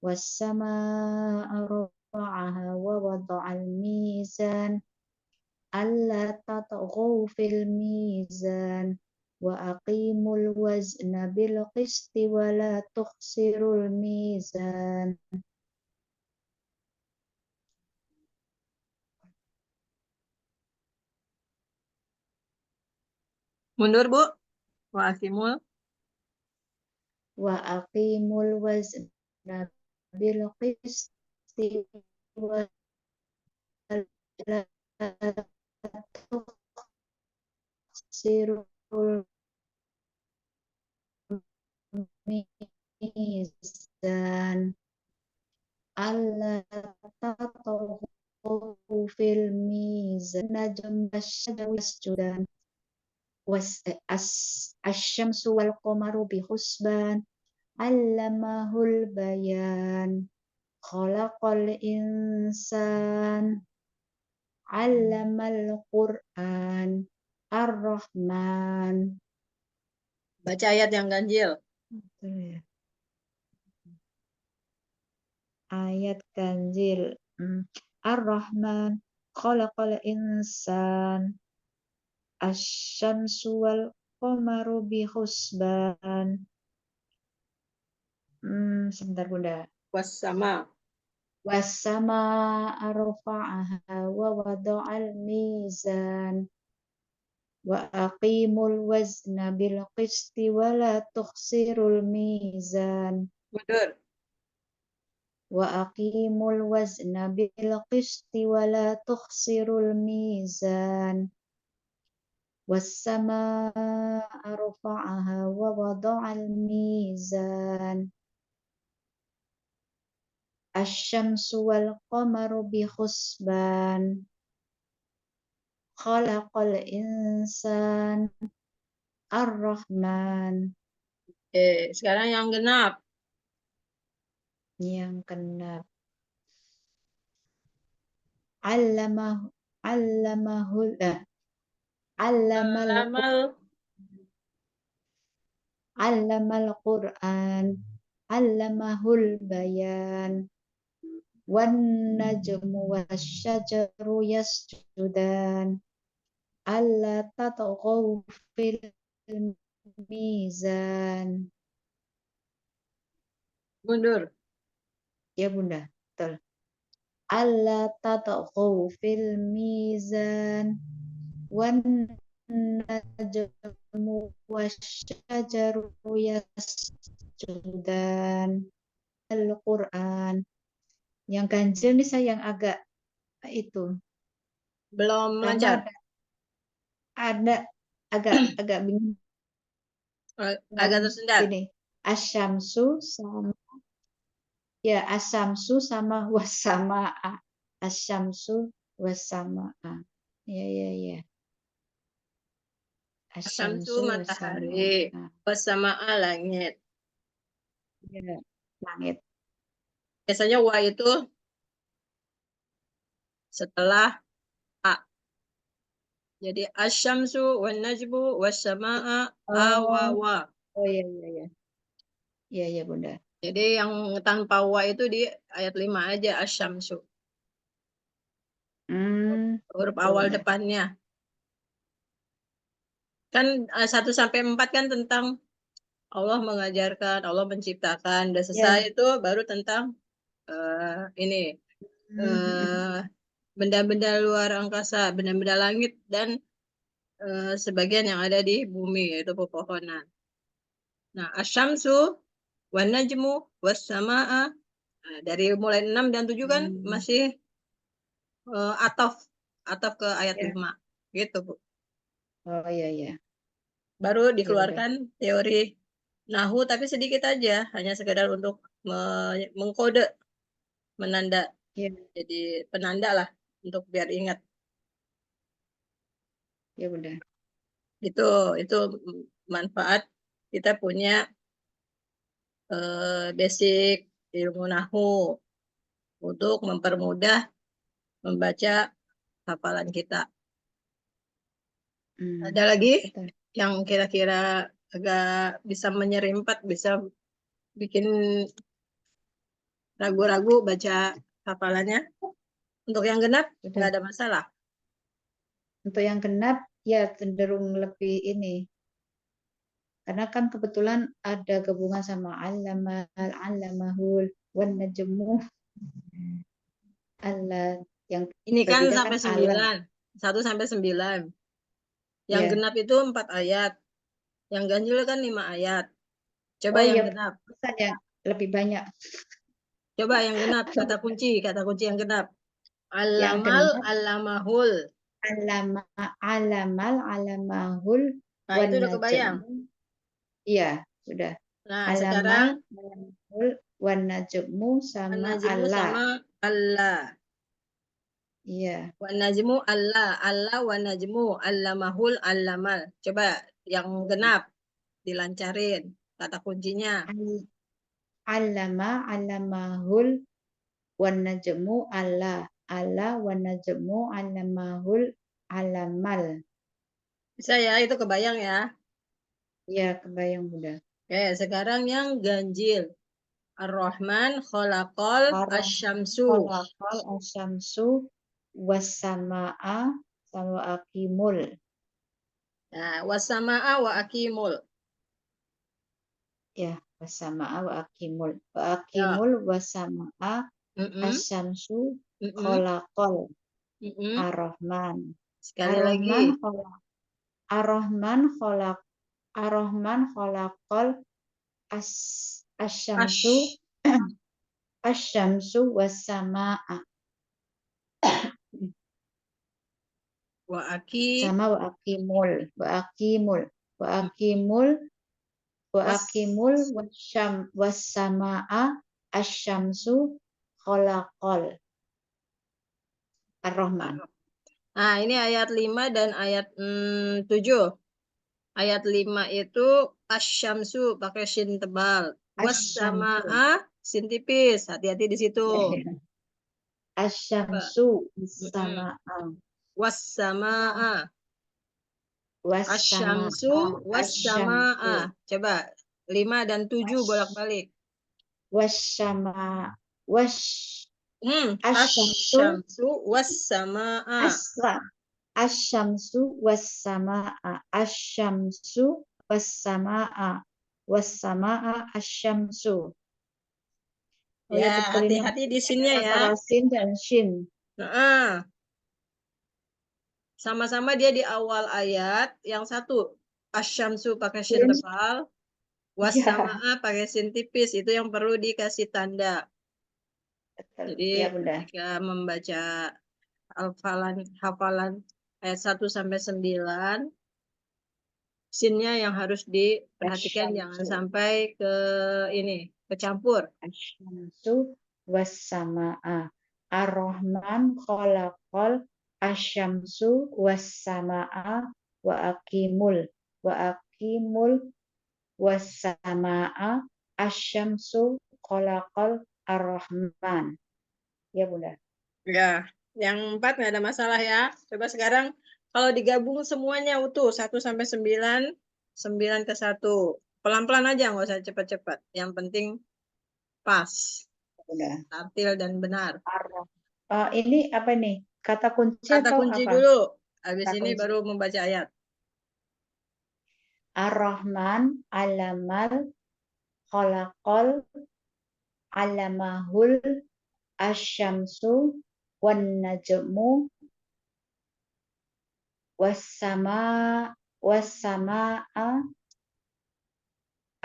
Was-samaa'a rafa'aha wa wada'al mizan. Alla tatghaw fil mizan. Wa aqimul wazna bil qisti wa la tukhsirul mizan. Mundur Bu. Wa akimul. Wa aqimul wazna bil qisti wa la tukhsirul mizan. Alla tatghaw fil mizan. Najm wasyajaru yasjudan. Asy-syamsu wal qamaru bihusban. 'Allamahul bayan. Khalaqal insan. 'Allamal Qur'an. Ar-Rahman. Baca ayat yang ganjil. Ayat ganjil. Ar-Rahman khalaqal insan. Asy-syamsu wal qamaru bihusban. Sebentar Bunda. Wassama. Wassama arfa'aha wa wada'al mizan. Wa aqimul wazna bil qisti wa la tukhsirul mizan. Mundur. Wa aqimul wazna bil qisti wa la tukhsirul mizan. Was-samaa'a rafa'aha wa wada'al mizan. Asy-syamsu wal qamaru bihusban. Khalaqal insan. Ar-Rahman. Oke, sekarang yang genap. Yang genap. Allamal Qur'an. Allamahul bayan. Wan najmu wasyajaru yasjudan. Alla tatghaw fil mizan. Mundur. Ya Bunda, betul. Alla tatghaw fil mizan. Wan najmu wasyajaru yasjudan. Al-Qur'an. Yang ganjil nih saya yang agak itu. Belum Karena lancar. ada agak bingung. Agak tersendat. Gini, asyamsu sama sama wasama'a. Asyamsu wasama'a. Ya. Asyamsu matahari. wasama'a. Wassama'a langit. Ya, langit. Biasanya wa itu setelah a. Jadi asyamsu wan najmu was samaa Oh, awawa. oh iya iya iya. Iya iya Bunda. Jadi yang tanpa wa itu di ayat 5 aja asyamsu. Huruf Oke awal Bunda. depannya. Kan 1 sampai 4 kan tentang Allah mengajarkan, Allah menciptakan. Udah selesai Ya. itu baru tentang ini eh, benda-benda luar angkasa, benda-benda langit dan sebagian yang ada di bumi yaitu pepohonan. Nah, asyamsu wan najmu was samaa. Nah, dari mulai 6 dan 7 kan masih ataf ke ayat Ya. 5 gitu, Bu. Oh iya iya. Baru Ya Bunda. dikeluarkan teori nahu tapi sedikit aja, hanya sekedar untuk mengkode, menanda. Ya, Jadi penanda lah untuk biar ingat. ya Bunda. Itu itu manfaat kita punya basic ilmu nahu untuk mempermudah membaca hafalan kita. Ada lagi Betul. yang kira-kira agak bisa menyerempet, bisa bikin ragu-ragu baca hafalannya. Untuk yang genap nggak Sudah. ada masalah. Untuk yang genap ya cenderung lebih ini. Karena kan kebetulan ada gabungan sama alamahul wan najmu Allah yang Ini kan berbeda kan sampai alam. 9, 1 sampai 9. Yang Ya. genap itu 4 ayat. Yang ganjil kan 5 ayat. Coba Oh yang iya, genap. bukan yang lebih banyak. Coba yang genap. Kata kunci yang genap. Yang Alamal, genap alamahul. alama alamahul Nah, wan itu udah kebayang. najmu. Iya, sudah. Nah, Alamal sekarang alamahul wan najmu sama an-najmu Allah. sama Allah. Iya. Wan-najmu Allah. Allah wan-najmu. Allamahul allamal. Coba yang genap. Dilancarin. Kata kuncinya. Alamahul wan najmu Allah. Allah wan najmu alamahul alamal. Bisa ya, itu kebayang ya. Iya, kebayang Bunda. Oke, sekarang yang ganjil. Ar-Rahman khalaqal asyamsu. Khalaqal asyamsu wasama'a sama akimul. Nah, wasama'a wa akimul. Ya, wasama'a wa akimul. Wa Ya. akimul wasama'a Mm-mm, asyamsu mm-mm, khalaqal mm-mm. ar-Rahman. Sekali Ar-Rahman lagi. khalaq Ar-Rahman khalaq Ar-Rahman khalaqal asyamsu Ash. asyamsu wasama'a. Wa aki. Sama wa akimul wa Was. akimul wassama'a asyamsu khalaqal ar-Rahman. Nah, ini ayat 5 dan ayat 7. Ayat 5 itu asyamsu pakai shin tebal. Asyamsu. Wassama'a sin tipis. Hati-hati di situ. Ya, ya. Coba. Asyamsu Mm-mm. wassama'a Wassama'a. Asyamsu wassama'a wassama'a. asyamsu Coba 5 dan 7 bolak-balik. wassama'a was asyamsu Asyamsu wassama'a. asra asyamsu wassama'a asyamsu wassama'a wassama'a asyamsu. Oh Ya, ya betul ini hati-hati di ada sini ya. antara sin dan shin. Nah, sama-sama dia di awal ayat. Yang satu asyamsu pakai shin Sin. tebal. Ya, Wassama'a pakai sin tipis. Itu yang perlu dikasih tanda. betul. Jadi Ya Bunda. ketika membaca hafalan ayat 1 sampai 9, sinnya yang harus diperhatikan jangan Asyamsu. sampai ke ini kecampur. Asyamsu wassama'a. Ar-Rahman khalaqal asyamsu wassama'a wa akimul wassama'a asyamsu khalaqal ar-Rahman. Ya Bunda. Ya, yang 4 nggak ada masalah ya. Coba sekarang Kalau digabung semuanya utuh 1 sampai 9, 9 ke 1. Pelan-pelan aja, nggak usah cepat-cepat. Yang penting pas, Udah. tartil dan benar. Ini apa nih? Kata kunci Kata atau kunci apa? dulu. Habis Kata ini kunci. baru membaca ayat. Ar-Rahman, Alamal, Khalaqal, Alamahul, Asyamsu, Wan Najmu, Wassama, Wassama'a,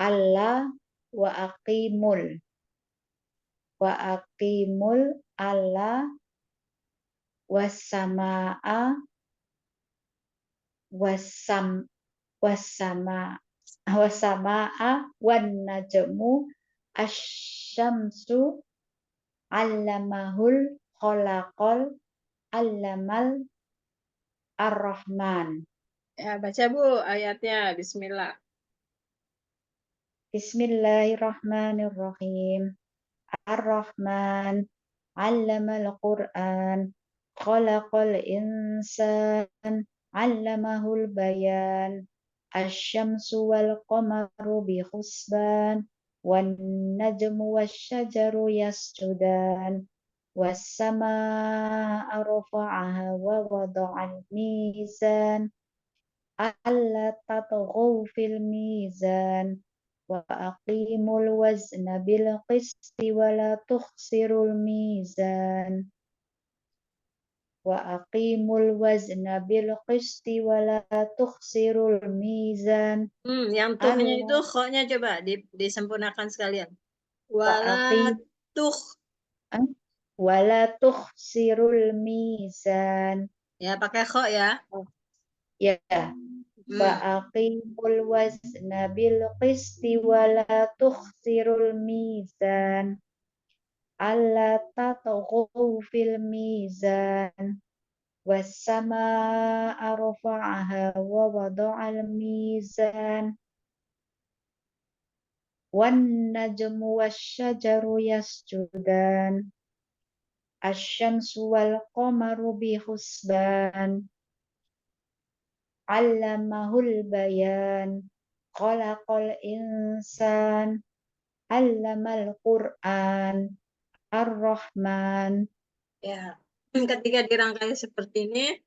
Allah, Wa Aqimul. Wa Aqimul, Allah, Wassama'a, Wassam, Wassama'a, Wan Najmu, Asyamsu, Allamahul, Khalaqal, Allamal, Ar-Rahman. Ya, baca Bu ayatnya. Bismillah. Bismillahirrahmanirrahim. Ar-Rahman, Allamal Qur'an, Khalaqal Insan, Allamahul Bayan, Asyamsu wal Qamaru bi husban, wan najmu wasyajaru yasjudan, was-samaa'a rafa'aha wa wada'al mizan, alla tatghaw fil mizan, wa aqimul wazna bil qisti wa la tukhsirul mizan, wa aqimul wazna bil qisti wa la tukhsirul mizan. Yang tuhnya itu kho-nya coba disempurnakan sekalian. Wala tukhsirul mizan. Ya, pakai kho ya. Ya. Wa aqimul wazna bil qisti wa la tukhsirul mizan. Alla tatghaw fil mizan. Was-samaa'a rafa'aha wa wada'al mizan. Wan najmu wasyajaru yasjudan. Asyamsu wal qamaru bi husban. Allamahul bayan. Khalaqal insan. Allamal Qur'an. Ar-Rahman. Ya. Ketika dirangkai seperti ini,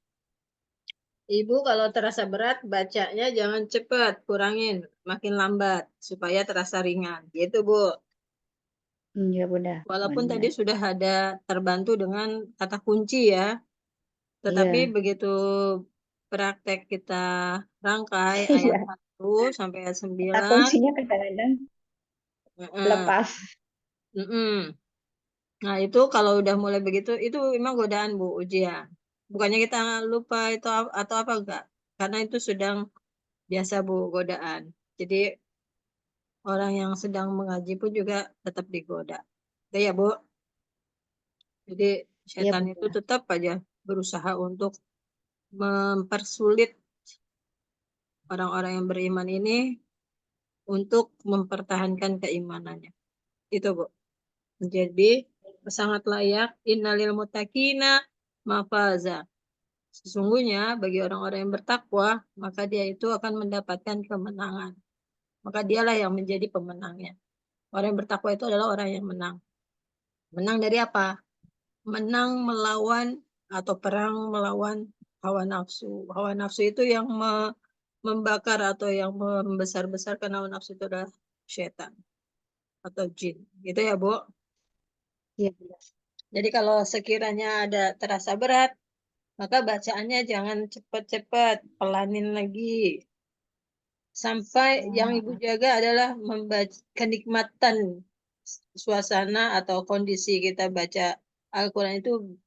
Ibu kalau terasa berat, bacanya jangan cepat, kurangin, makin lambat, supaya terasa ringan. Gitu, Bu. Ya, Bunda. Walaupun tadi sudah ada terbantu dengan kata kunci ya, tetapi begitu praktek kita rangkai ayat 1 sampai ayat 9. Kata kuncinya kadang-kadang lepas. Nah, itu kalau udah mulai begitu, itu memang godaan, Bu, ujian. Bukannya kita lupa itu atau apa, enggak. Karena itu sedang biasa, Bu, godaan. Jadi, orang yang sedang mengaji pun juga tetap digoda. Oke ya, Bu. Jadi, setan itu tetap aja berusaha untuk mempersulit orang-orang yang beriman ini untuk mempertahankan keimanannya. Itu, Bu. Jadi, sangat layak innalil muttaqina mafaza. Sesungguhnya bagi orang-orang yang bertakwa, maka dia itu akan mendapatkan kemenangan. Maka dialah yang menjadi pemenangnya. Orang yang bertakwa itu adalah orang yang menang. Menang dari apa? Menang melawan atau perang melawan hawa nafsu. Hawa nafsu itu yang membakar atau yang membesar-besarkan hawa nafsu itu adalah setan atau jin. Gitu ya, Bu? Iya. Jadi kalau sekiranya ada terasa berat, maka bacaannya jangan cepat-cepat, pelanin lagi. Sampai yang Ibu jaga adalah membaca kenikmatan suasana atau kondisi kita baca Al-Quran itu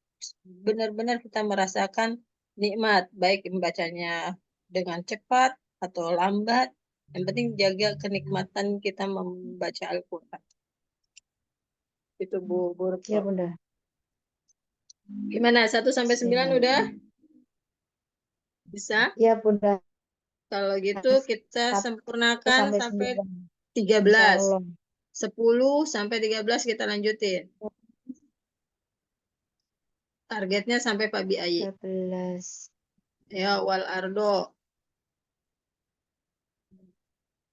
benar-benar kita merasakan nikmat, baik membacanya dengan cepat atau lambat. Yang penting jaga kenikmatan kita membaca Al-Quran. Itu Bu Burko. Iya, Bunda. Gimana? 1 sampai 9 udah? Bisa? Iya, Bunda. Kalau gitu kita sempurnakan sampai 13. Insyaallah. 10 sampai 13 kita lanjutin. Targetnya sampai Pak Biayi. 13. Ya, wal ardo.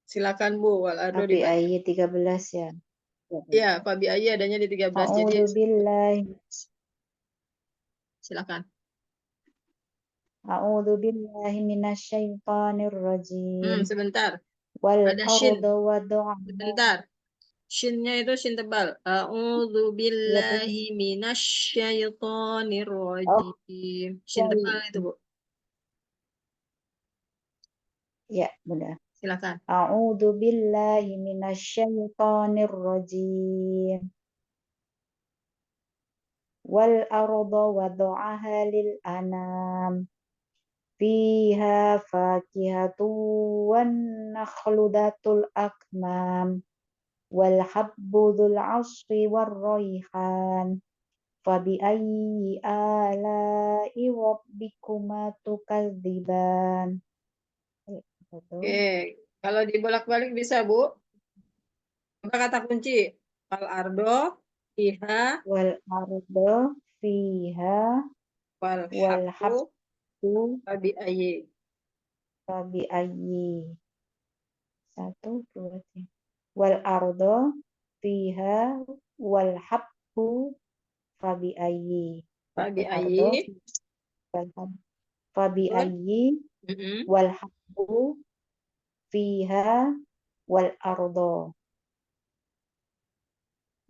Silakan Bu, wal ardo Fabi dibaca. ayyi 13 ya. Ya, Fabi Ayi adanya di 13. Jadi A'udzu billahi silakan. A'udzu billahi minasyaitonir rajim. Sebentar. Wal Ada shin. arda wada'aha. Sebentar. Shinnya itu shin tebal. A'udzu Ya, Bu. billahi minasyaitonir Oh, rajim. Shin tebal itu, baik. Bu. Ya, benar. Silakan. A'udzu billahi minasyaitonir rajim. Wal arda wada'aha lil anam. Fiha fakihatu wan nakhlu datul akmam. Wal habbu dzul asri war raihan. Fabi ayyi ala'i rabbikuma tukadziban. Oke. Kalau dibolak-balik bisa, Bu. Apa kata kunci? Wal ardo, fiha, Wal arda fiha wal wal habbu, habbu fabi ayi. fabi ayyi. Satu, dua, tiga. Wal arda fiha wal habbu fabi ayyi. Fabi Wal arda ayi. wal habbu fabi Terus, ayyi mm-mm. wal habbu fiha wal arda.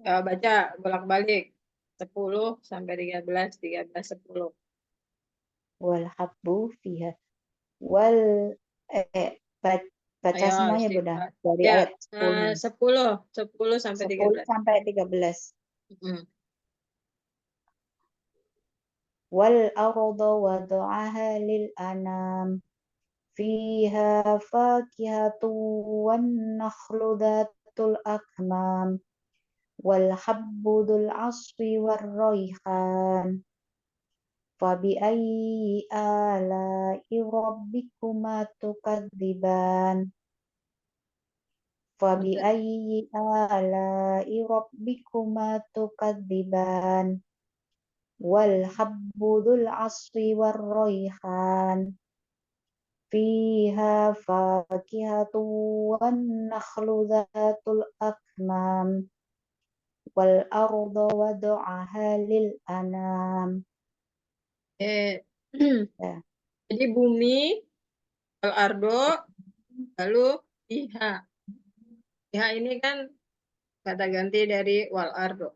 Ya, baca bolak-balik. 10 sampai 13, 13, 10. Wal habbu fiha wal baca Ayo, semuanya Bunda istighfar. dari Ya, ayat 10. 10, 10 sampai 10 13. sampai 13. Mm. Wal arda wada'aha lil anam. Fiha fakihatu wan nakhlu datul akmam. Wal habbu dzul asri war raihan. Fabi ayyi ala'i rabbikuma tukadziban. Fabi Betul. ayyi ala'i rabbikuma tukadziban. Wal habbu dzul asri war raihan. Fiha fakihatu wan nakhlu dzatul akmam. Wal arda wada'aha lil anam. Eh, Ya, jadi bumi, al ardo, lalu iha. Iha ini kan kata ganti dari wal ardo.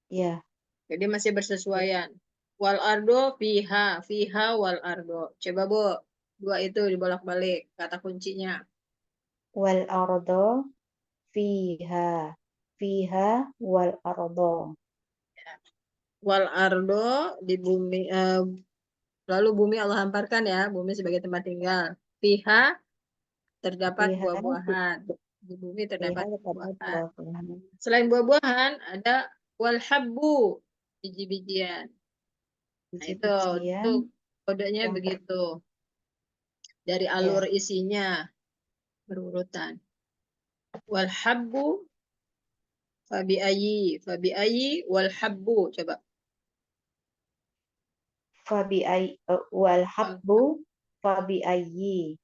ya. Jadi masih bersesuaian. Wal ardo fiha, fiha wal ardo. Coba Bu, dua itu dibolak-balik kata kuncinya. Wal arda fiha fiha wal arda. Wal ardo di bumi, lalu bumi Allah hamparkan ya, bumi sebagai tempat tinggal. Fiha terdapat Fiha buah-buahan. Di bumi fiha terdapat terdapat buah-buahan. buah-buahan. Selain buah-buahan ada wal habbu, biji-bijian. Nah itu Biji-bijian kodenya yang begitu. Dari alur ya. isinya berurutan. Wal habbu fabi ayi wal habbu coba. Wal Wal habbu fabi ayyi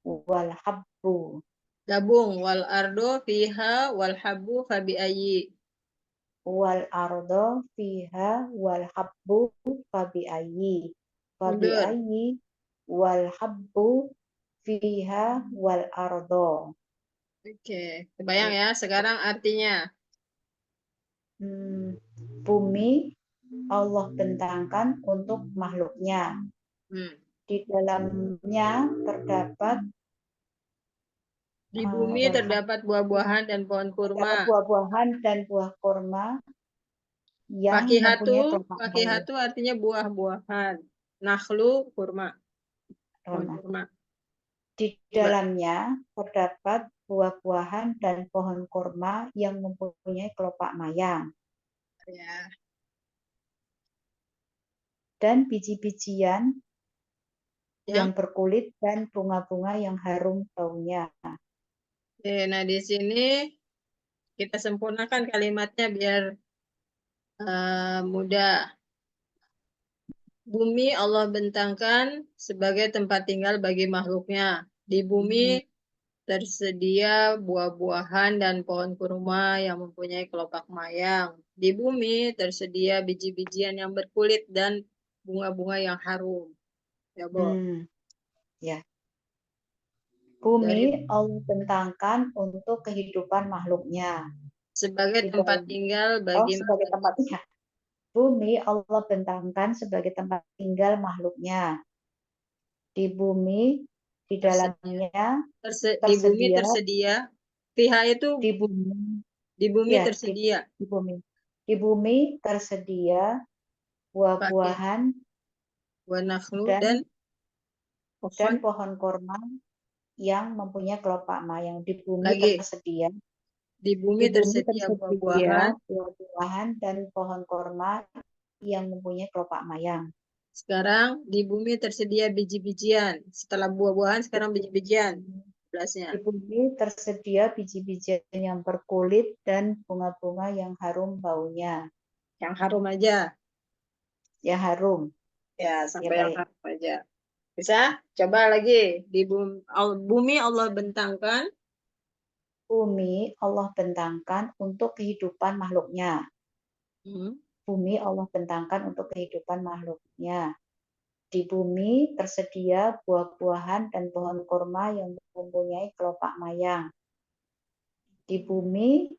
wal habbu. gabung wal ardo fiha wal habbu fabi ayi. Wal ardo fiha wal habbu fabi ayyi. Fabi Mundur. ayyi wal habbu fiha wal ardo. Oke, kebayang ya. Sekarang artinya. Bumi Allah bentangkan untuk makhluknya. Hmm. Di dalamnya terdapat Di bumi terdapat buah-buahan dan pohon kurma. buah-buahan dan buah kurma yang Fakihatu, mempunyai kelopak mayang. fakihatu artinya buah-buahan. Nakhlu kurma, pohon kurma. Di Coba. dalamnya terdapat buah-buahan dan pohon kurma yang mempunyai kelopak mayang. Ya. Dan biji-bijian yang Yang berkulit dan bunga-bunga yang harum baunya. nah di sini kita sempurnakan kalimatnya biar mudah. Bumi Allah bentangkan sebagai tempat tinggal bagi makhluknya. Di bumi tersedia buah-buahan dan pohon kurma yang mempunyai kelopak mayang. Di bumi tersedia biji-bijian yang berkulit dan bunga-bunga yang harum. Ya, Bo. Ya. Dari Bumi Allah bentangkan untuk kehidupan makhluknya. sebagai Di tempat dalam- tinggal Oh, bagi sebagai tempat tinggal. Bumi Allah bentangkan sebagai tempat tinggal makhluknya. Di bumi, di dalamnya di bumi tersedia tersedia. Pihak itu di bumi di bumi ya tersedia. di bumi. Di bumi tersedia buah-buahan Buah nakhlu dan pohon pohon kurma yang mempunyai kelopak mayang. Di bumi lagi. tersedia Di bumi tersedia buah-buahan. buah-buahan dan pohon kurma yang mempunyai kelopak mayang. Sekarang di bumi tersedia biji-bijian. Setelah buah-buahan sekarang biji-bijian. Di bumi tersedia biji-bijian yang berkulit dan bunga-bunga yang harum baunya. Yang harum aja. Yang harum. Ya, sampai Ya, yang baik. harum aja. Bisa? Coba lagi. Di bumi Allah bentangkan. Bumi Allah bentangkan untuk kehidupan makhluknya. Bumi Allah bentangkan untuk kehidupan makhluknya. Di bumi tersedia buah-buahan dan pohon kurma yang mempunyai kelopak mayang. Di bumi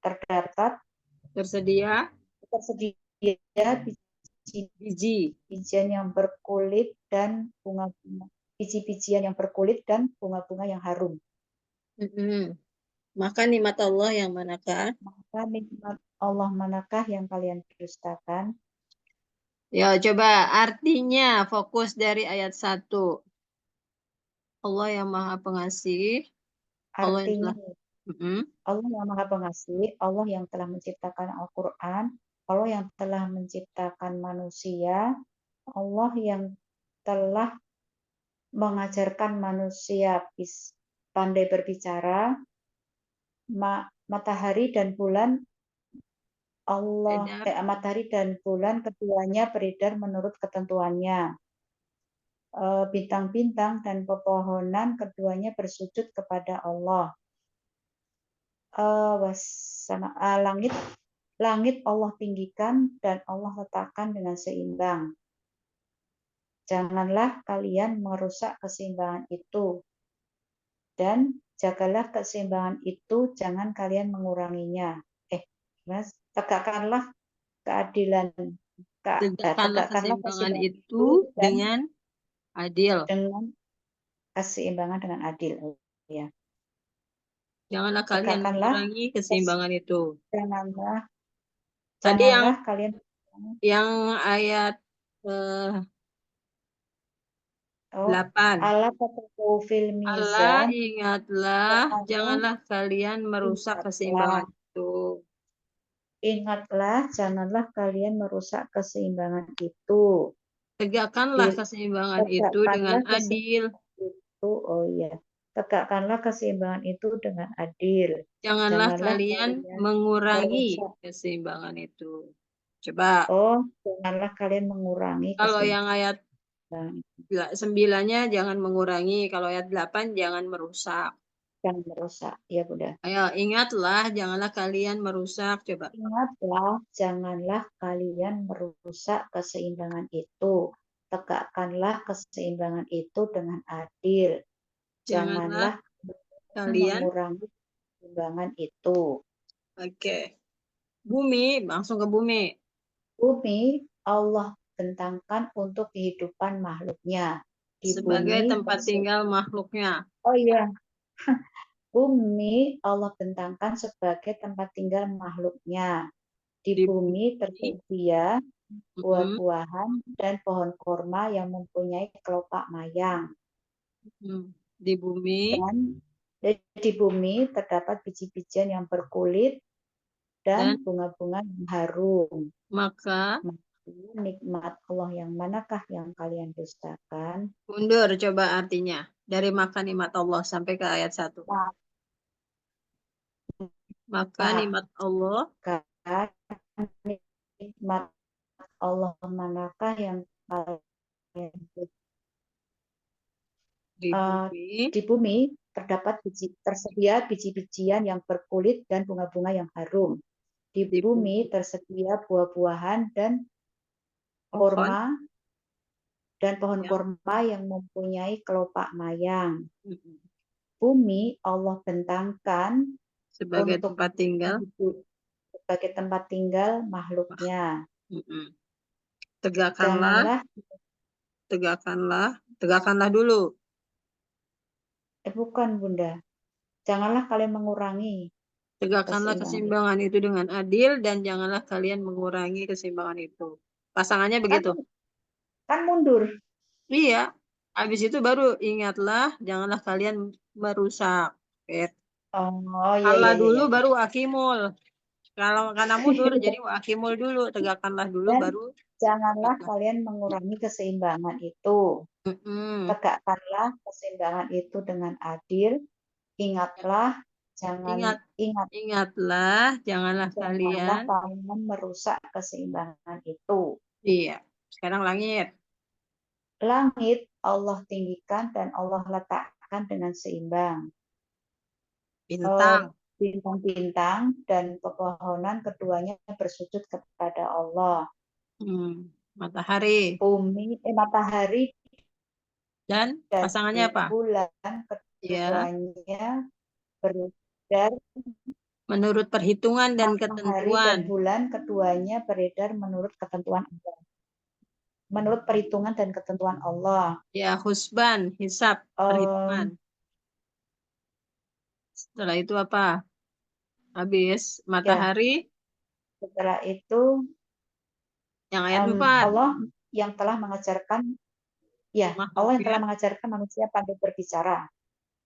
tersedia biji-bijian yang berkulit dan bunga-bunga. Biji-bijian yang berkulit dan bunga-bunga yang harum. Maka nikmat Allah yang manakah? Maka nikmat Allah manakah yang kalian dustakan? Ya, coba artinya fokus dari ayat 1. Allah yang Maha Pengasih. Artinya Allah yang Maha Pengasih, Allah yang telah menciptakan Al-Quran, Allah yang telah menciptakan manusia, Allah yang telah mengajarkan manusia pandai berbicara, matahari dan bulan matahari dan bulan keduanya beredar menurut ketentuannya. Bintang-bintang dan pepohonan keduanya bersujud kepada Allah. Langit Allah tinggikan dan Allah letakkan dengan seimbang. Janganlah kalian merusak keseimbangan itu. Dan jagalah keseimbangan itu, jangan kalian menguranginya. Tegakkanlah keadilan. Tegakkanlah keseimbangan itu dengan adil. Dengan keseimbangan dengan adil. Ya. Janganlah kalian mengurangi keseimbangan itu. Tadi kalian yang ayat 8. Allah ingatlah, janganlah kalian merusak keseimbangan itu. Ingatlah, janganlah kalian merusak keseimbangan itu. Tegakkanlah keseimbangan itu dengan adil. Tegakkanlah keseimbangan itu dengan adil. Janganlah kalian mengurangi keseimbangan itu. Coba. Janganlah kalian mengurangi kalau yang ayat 9-nya jangan mengurangi, kalau ayat 8 jangan merusak. Jangan merusak, ya Bunda. Ayo, ingatlah, janganlah kalian merusak. Coba. Ingatlah, janganlah kalian merusak keseimbangan itu. Tegakkanlah keseimbangan itu dengan adil. Janganlah kalian mengurangi keseimbangan itu. Oke. Bumi, langsung ke bumi. Bumi Allah bentangkan untuk kehidupan makhluknya. Sebagai tempat tinggal makhluknya. Oh iya. Bumi Allah bentangkan sebagai tempat tinggal makhluknya. Di bumi tersedia buah-buahan dan pohon kurma yang mempunyai kelopak mayang. Di bumi. Dan di bumi terdapat biji-bijian yang berkulit dan bunga-bunga yang harum. Maka nikmat Allah yang manakah yang kalian dustakan? Mundur coba artinya. Dari maka nikmat Allah sampai ke ayat 1. Maka nikmat Allah. Nikmat Allah manakah yang kalian Di bumi. di bumi tersedia biji-bijian yang berkulit dan bunga-bunga yang harum. Di Di bumi bumi. tersedia buah-buahan dan Pohon. kurma dan pohon Yang. kurma yang mempunyai kelopak mayang. Mm-mm. Bumi Allah bentangkan Sebagai untuk tempat tinggal. hidup sebagai tempat tinggal makhluknya. Mm-mm. Tegakkanlah, Janganlah, tegakkanlah dulu. bukan Bunda, janganlah kalian mengurangi Tegakkanlah keseimbangan itu. keseimbangan itu dengan adil dan janganlah kalian mengurangi keseimbangan itu. Pasangannya Kan, begitu. kan mundur. Iya. Habis itu baru ingatlah, janganlah kalian merusak. Oh iya Allah iya iya. dulu Iya. baru wakimul. Kalau karena mundur jadi wakimul dulu, tegakkanlah dulu Dan baru. janganlah kalian mengurangi keseimbangan itu. Mm-mm. Tegakkanlah keseimbangan itu dengan adil. Ingatlah, Ingat, ingat, ingatlah, janganlah janganlah kalian. kalian merusak keseimbangan itu. Iya. Sekarang langit. Langit Allah tinggikan dan Allah letakkan dengan seimbang. Bintang. Bintang-bintang dan pepohonan keduanya bersujud kepada Allah. Matahari. Matahari Dan dan pasangannya apa? bulan Ya. keduanya beredar. Menurut perhitungan dan Matahari dan ketentuan. bulan keduanya beredar menurut ketentuan Allah. Menurut perhitungan dan ketentuan Allah. Ya, husban, hisab, perhitungan. Setelah itu apa? Habis Ya, matahari setelah itu yang ayat 4. Allah yang telah mengajarkan Allah yang Makhluknya, telah mengajarkan manusia pandai berbicara.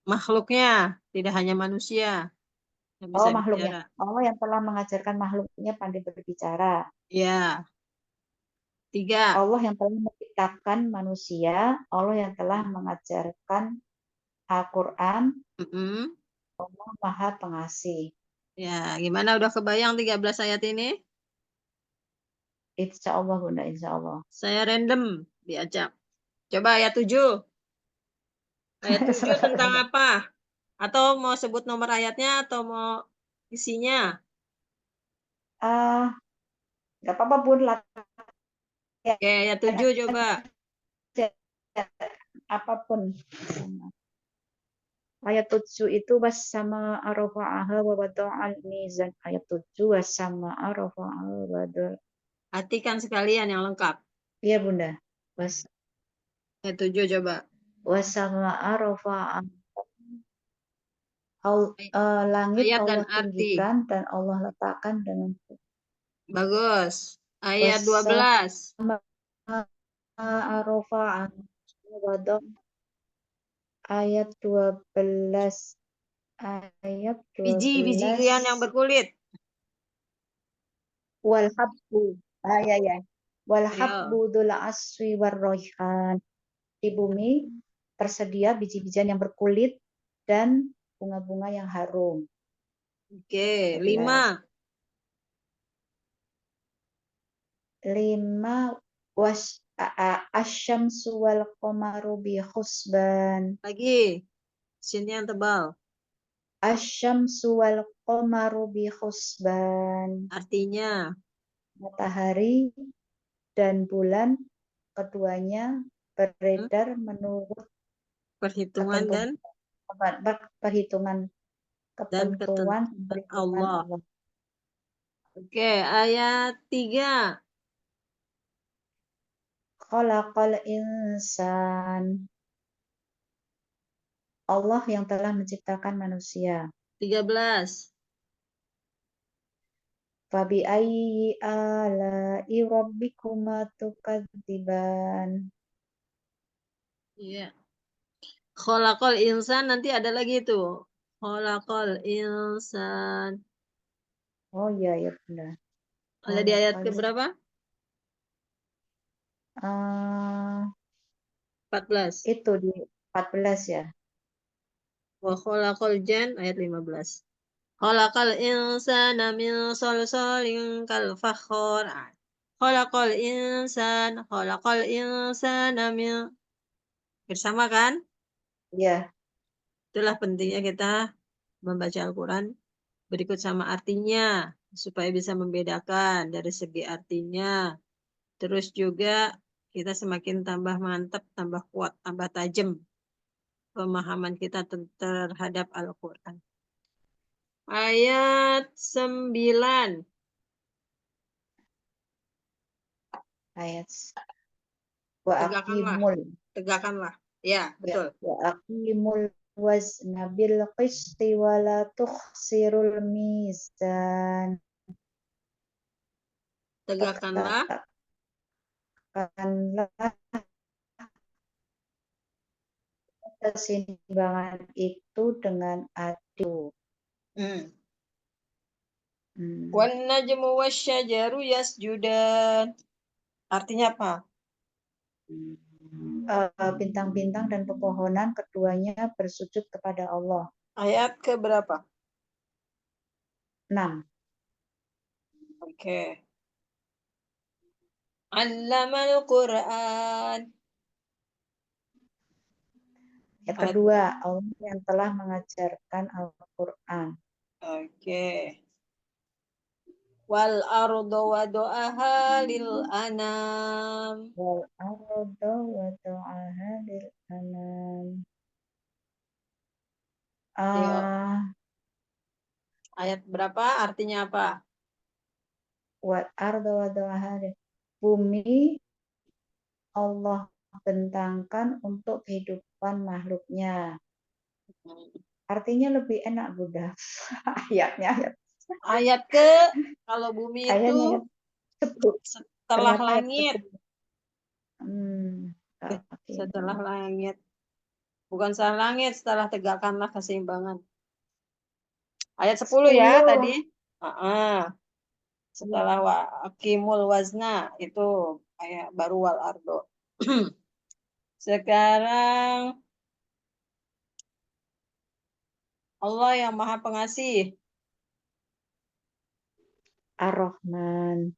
makhluknya tidak hanya manusia yang bisa Makhluknya. bicara. Allah yang telah mengajarkan makhluknya pandai berbicara. Ya, 3. Allah yang telah menciptakan manusia. Allah yang telah mengajarkan Al-Quran. Mm-mm. Allah Maha Pengasih. Ya, gimana udah kebayang 13 ayat ini? Insya Allah Bunda, insya Allah. Saya random diajak. Coba ayat 7. Ayat 7 tentang apa? Atau mau sebut nomor ayatnya atau mau isinya? Gak apa-apa Bun, Oke, ayat 7 coba. apapun. Ayat 7 itu sama arafa'aha wa wada'al mizan. Ayat 7 sama arafa'aha wa wada'al. Artikan sekalian yang lengkap. Iya Bunda. Ayat 7 coba. Wasama arafa'aha. Langit Ayat dan Allah arti. tinggikan dan Allah letakkan dengan Bagus. Ayat wasama 12. arafa'aha wa wada'al. Ayat 12. Ayat 12. Biji-bijian yang berkulit. Wal habbu. Ya ya. Wal habbu Ayo. dzul aswi war raihan. Di bumi tersedia biji-bijian yang berkulit dan bunga-bunga yang harum. Oke, 12. 5. 5 asyamsu wal qamaru bi husban. Lagi. Sini yang tebal. Asyamsu wal qamaru bi husban. Artinya. Matahari dan bulan keduanya beredar menurut Perhitungan ketentuan perhitungan dan ketentuan ketentuan perhitungan Allah. Allah. Oke, ayat 3. Khalaqal insan. Allah yang telah menciptakan manusia. 13. Fabi ayyi ala'i rabbikuma tukadziban. Iya. Khalaqal insan nanti ada lagi tuh. Khalaqal insan. Oh iya ya benar. Ada di ayat Khalaqal keberapa? 14. itu di 14 ya. Wa khalaqal jan ayat 15. Khalaqal insana min salsalin kal fakhar. Khalaqal insana min. Bersama kan? Ya. Itulah pentingnya kita membaca Al-Quran berikut sama artinya supaya bisa membedakan dari segi artinya. Terus juga kita semakin tambah mantap, tambah kuat, tambah tajam pemahaman kita terhadap Al-Quran. Ayat 9. Ayat wa Tegakkanlah. aqimul Tegakkanlah. Ya, betul. wa aqimul wazna bil qisti wa la tukhsirul mizan. Tegakkanlah. Tegakkanlah keseimbangan itu dengan adil. Wan najmu wasyajaru yasjudan. Artinya apa? Bintang-bintang dan pepohonan keduanya bersujud kepada Allah. Ayat ke berapa? 6. Oke. Allamal Quran. Yang kedua, Allah yang telah mengajarkan Al-Quran. Oke. Wal ardo wado'aha lil anam. Wal arda wada'aha lil anam. Ayat berapa? Artinya apa? Wal arda wada'aha lil bumi Allah bentangkan untuk kehidupan makhluknya. Artinya lebih enak, Bunda. Ayatnya. Ayat ke, kalau bumi itu setelah langit. Setelah langit. Bukan setelah langit, setelah tegakkanlah keseimbangan. Ayat 10 ya tadi. Setelah akimul wazna itu ayat baru wal ardo. Sekarang Allah yang Maha Pengasih. Ar-Rahman.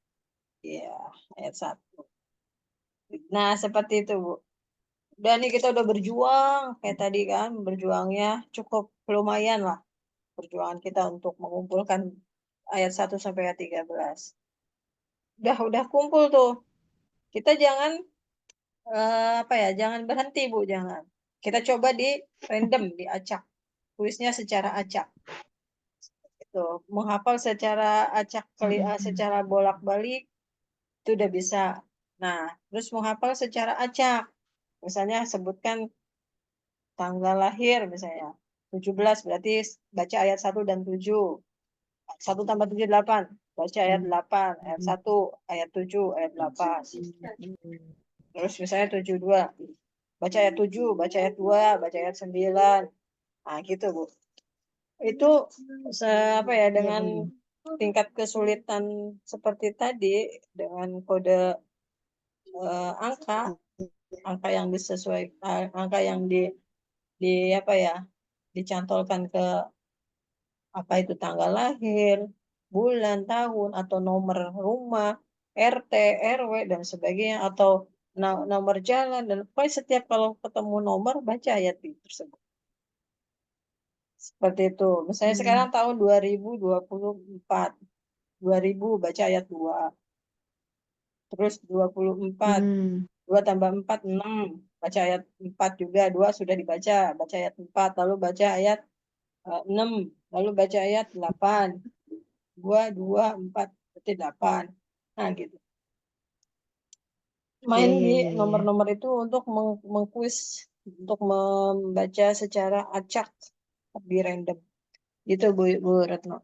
Ya, ayat 1. Nah, seperti itu, Bu. Dan ini kita udah berjuang kayak tadi kan, berjuangnya cukup lumayan lah. Perjuangan kita untuk mengumpulkan ayat 1 sampai ayat 13. Udah kumpul tuh. Kita jangan jangan berhenti, Bu, jangan. Kita coba di random, diacak. Kuisnya secara acak. Itu menghafal secara acak secara bolak-balik itu udah bisa. Nah, terus menghafal secara acak. Misalnya sebutkan tanggal lahir misalnya 17 berarti baca ayat 1 dan 7. 1 tambah 7 8. Baca ayat 8, ayat 1, ayat 7, ayat 8. Terus misalnya 72. Baca ayat 7, baca ayat 2, baca ayat 9. Nah, gitu, Bu. Itu dengan tingkat kesulitan seperti tadi dengan kode angka yang disesuaikan, angka yang dicantolkan ke apa itu tanggal lahir, bulan, tahun atau nomor rumah, RT, RW dan sebagainya atau nomor jalan dan setiap kalau ketemu nomor baca ayat tersebut. Seperti itu. Misalnya sekarang tahun 2024. 2000 baca ayat 2. Terus 24. 2 tambah 4, 6. Baca ayat 4 juga. 2 sudah dibaca. Baca ayat 4. Lalu baca ayat 6. Lalu baca ayat 8. 2, 2, 4. Berarti 8. Nah gitu. Main di nomor-nomor itu untuk mengkuis. Untuk membaca secara acak. Di random. Gitu Bu Retno.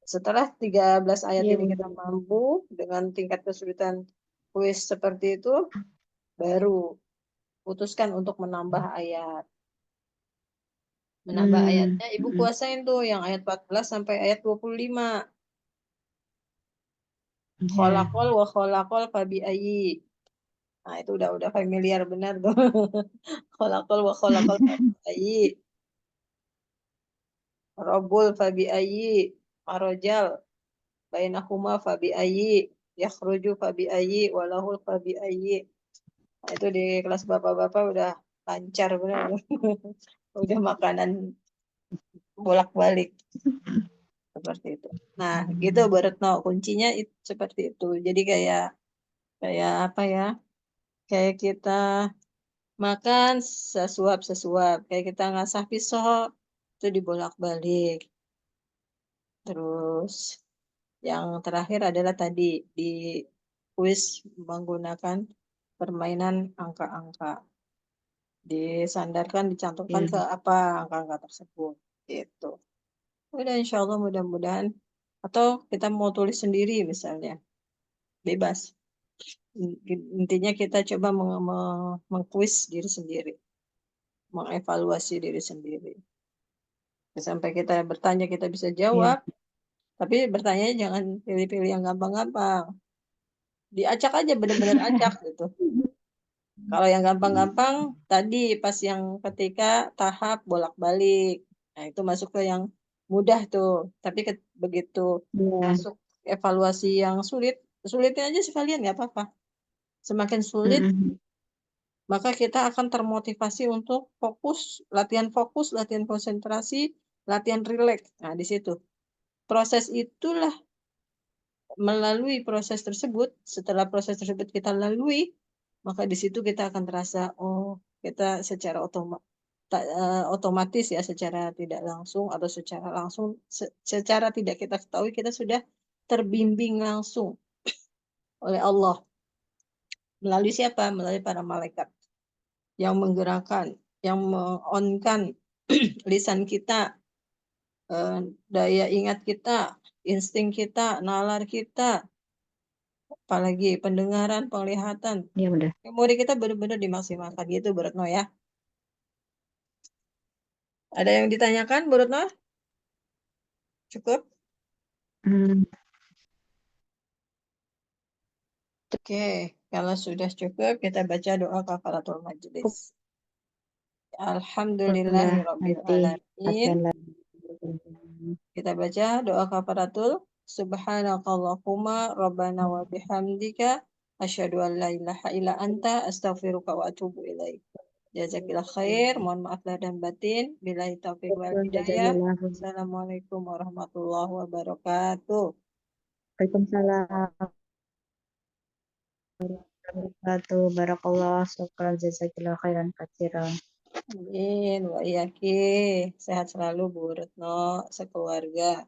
Setelah 13 ayat ini kita mampu dengan tingkat kesulitan kuis seperti itu, baru putuskan untuk menambah ayat. Menambah ayatnya, Ibu kuasain tuh yang ayat 14 sampai ayat 25. Kholakol wa kholakol fabi ayyi. Nah, itu udah familiar benar tuh. Kholakol wa kholakol fabi ayyi. Robul fabi ayyi. Arojal. Bainahuma fabi ayyi. yakhruju fa bi ayyi walahul fa bi ayyi. Nah, itu di kelas bapak-bapak udah lancar benar. Udah makanan bolak-balik seperti itu. Nah, gitu Bu Retno, kuncinya seperti itu. Jadi kayak kayak apa ya? Kayak kita makan sesuap-sesuap, kayak kita ngasah pisau itu dibolak-balik. Terus yang terakhir adalah tadi di kuis menggunakan permainan angka-angka. Disandarkan, dicantumkan Ya. ke apa angka-angka tersebut. Gitu. Udah insya Allah mudah-mudahan. Atau kita mau tulis sendiri misalnya. Bebas. Intinya kita coba mengkuis diri sendiri. Mengevaluasi diri sendiri. Sampai kita bertanya kita bisa Ya. jawab. Tapi bertanya jangan pilih-pilih yang gampang-gampang. Diacak aja, benar-benar acak gitu. Kalau yang gampang-gampang, tadi pas yang ketika tahap bolak-balik. Nah, itu masuk ke yang mudah tuh. Tapi begitu Ya. masuk evaluasi yang sulit, sulitnya aja sekalian nggak apa-apa. Semakin sulit, Mm-mm. maka kita akan termotivasi untuk fokus, latihan konsentrasi, latihan rileks. Nah, di situ. Proses itulah, melalui proses tersebut, setelah proses tersebut kita lalui, maka di situ kita akan terasa, oh, kita secara otomatis ya, secara tidak langsung atau secara langsung, secara tidak kita ketahui, kita sudah terbimbing langsung oleh Allah. Melalui siapa? Melalui para malaikat yang menggerakkan, yang mengonkan lisan kita, daya ingat kita, insting kita, nalar kita, apalagi pendengaran, penglihatan. Ya udah. Memori kita benar-benar dimaksimalkan gitu, Bu Retno ya. Ada yang ditanyakan, Bu Retno? Cukup? Hmm. Oke, kalau sudah cukup, kita baca doa kafaratul majlis. Udah Alhamdulillahirabbil nanti alamin. latihan lagi. Kita baca doa kafaratul subhanakallahumma rabbana wa bihamdika asyhadu an la ilaha illa anta astaghfiruka wa atubu ilaik. Jazakillah khair, mohon maaf lahir dan batin. Billahi taufiq wal hidayah. Assalamualaikum warahmatullahi wabarakatuh. Waalaikumsalam warahmatullahi wabarakatuh. Barakallah. Syukran jazakillah khairan katsiran. Amin. Wa iyaki. Sehat selalu Bu Retno, sekeluarga.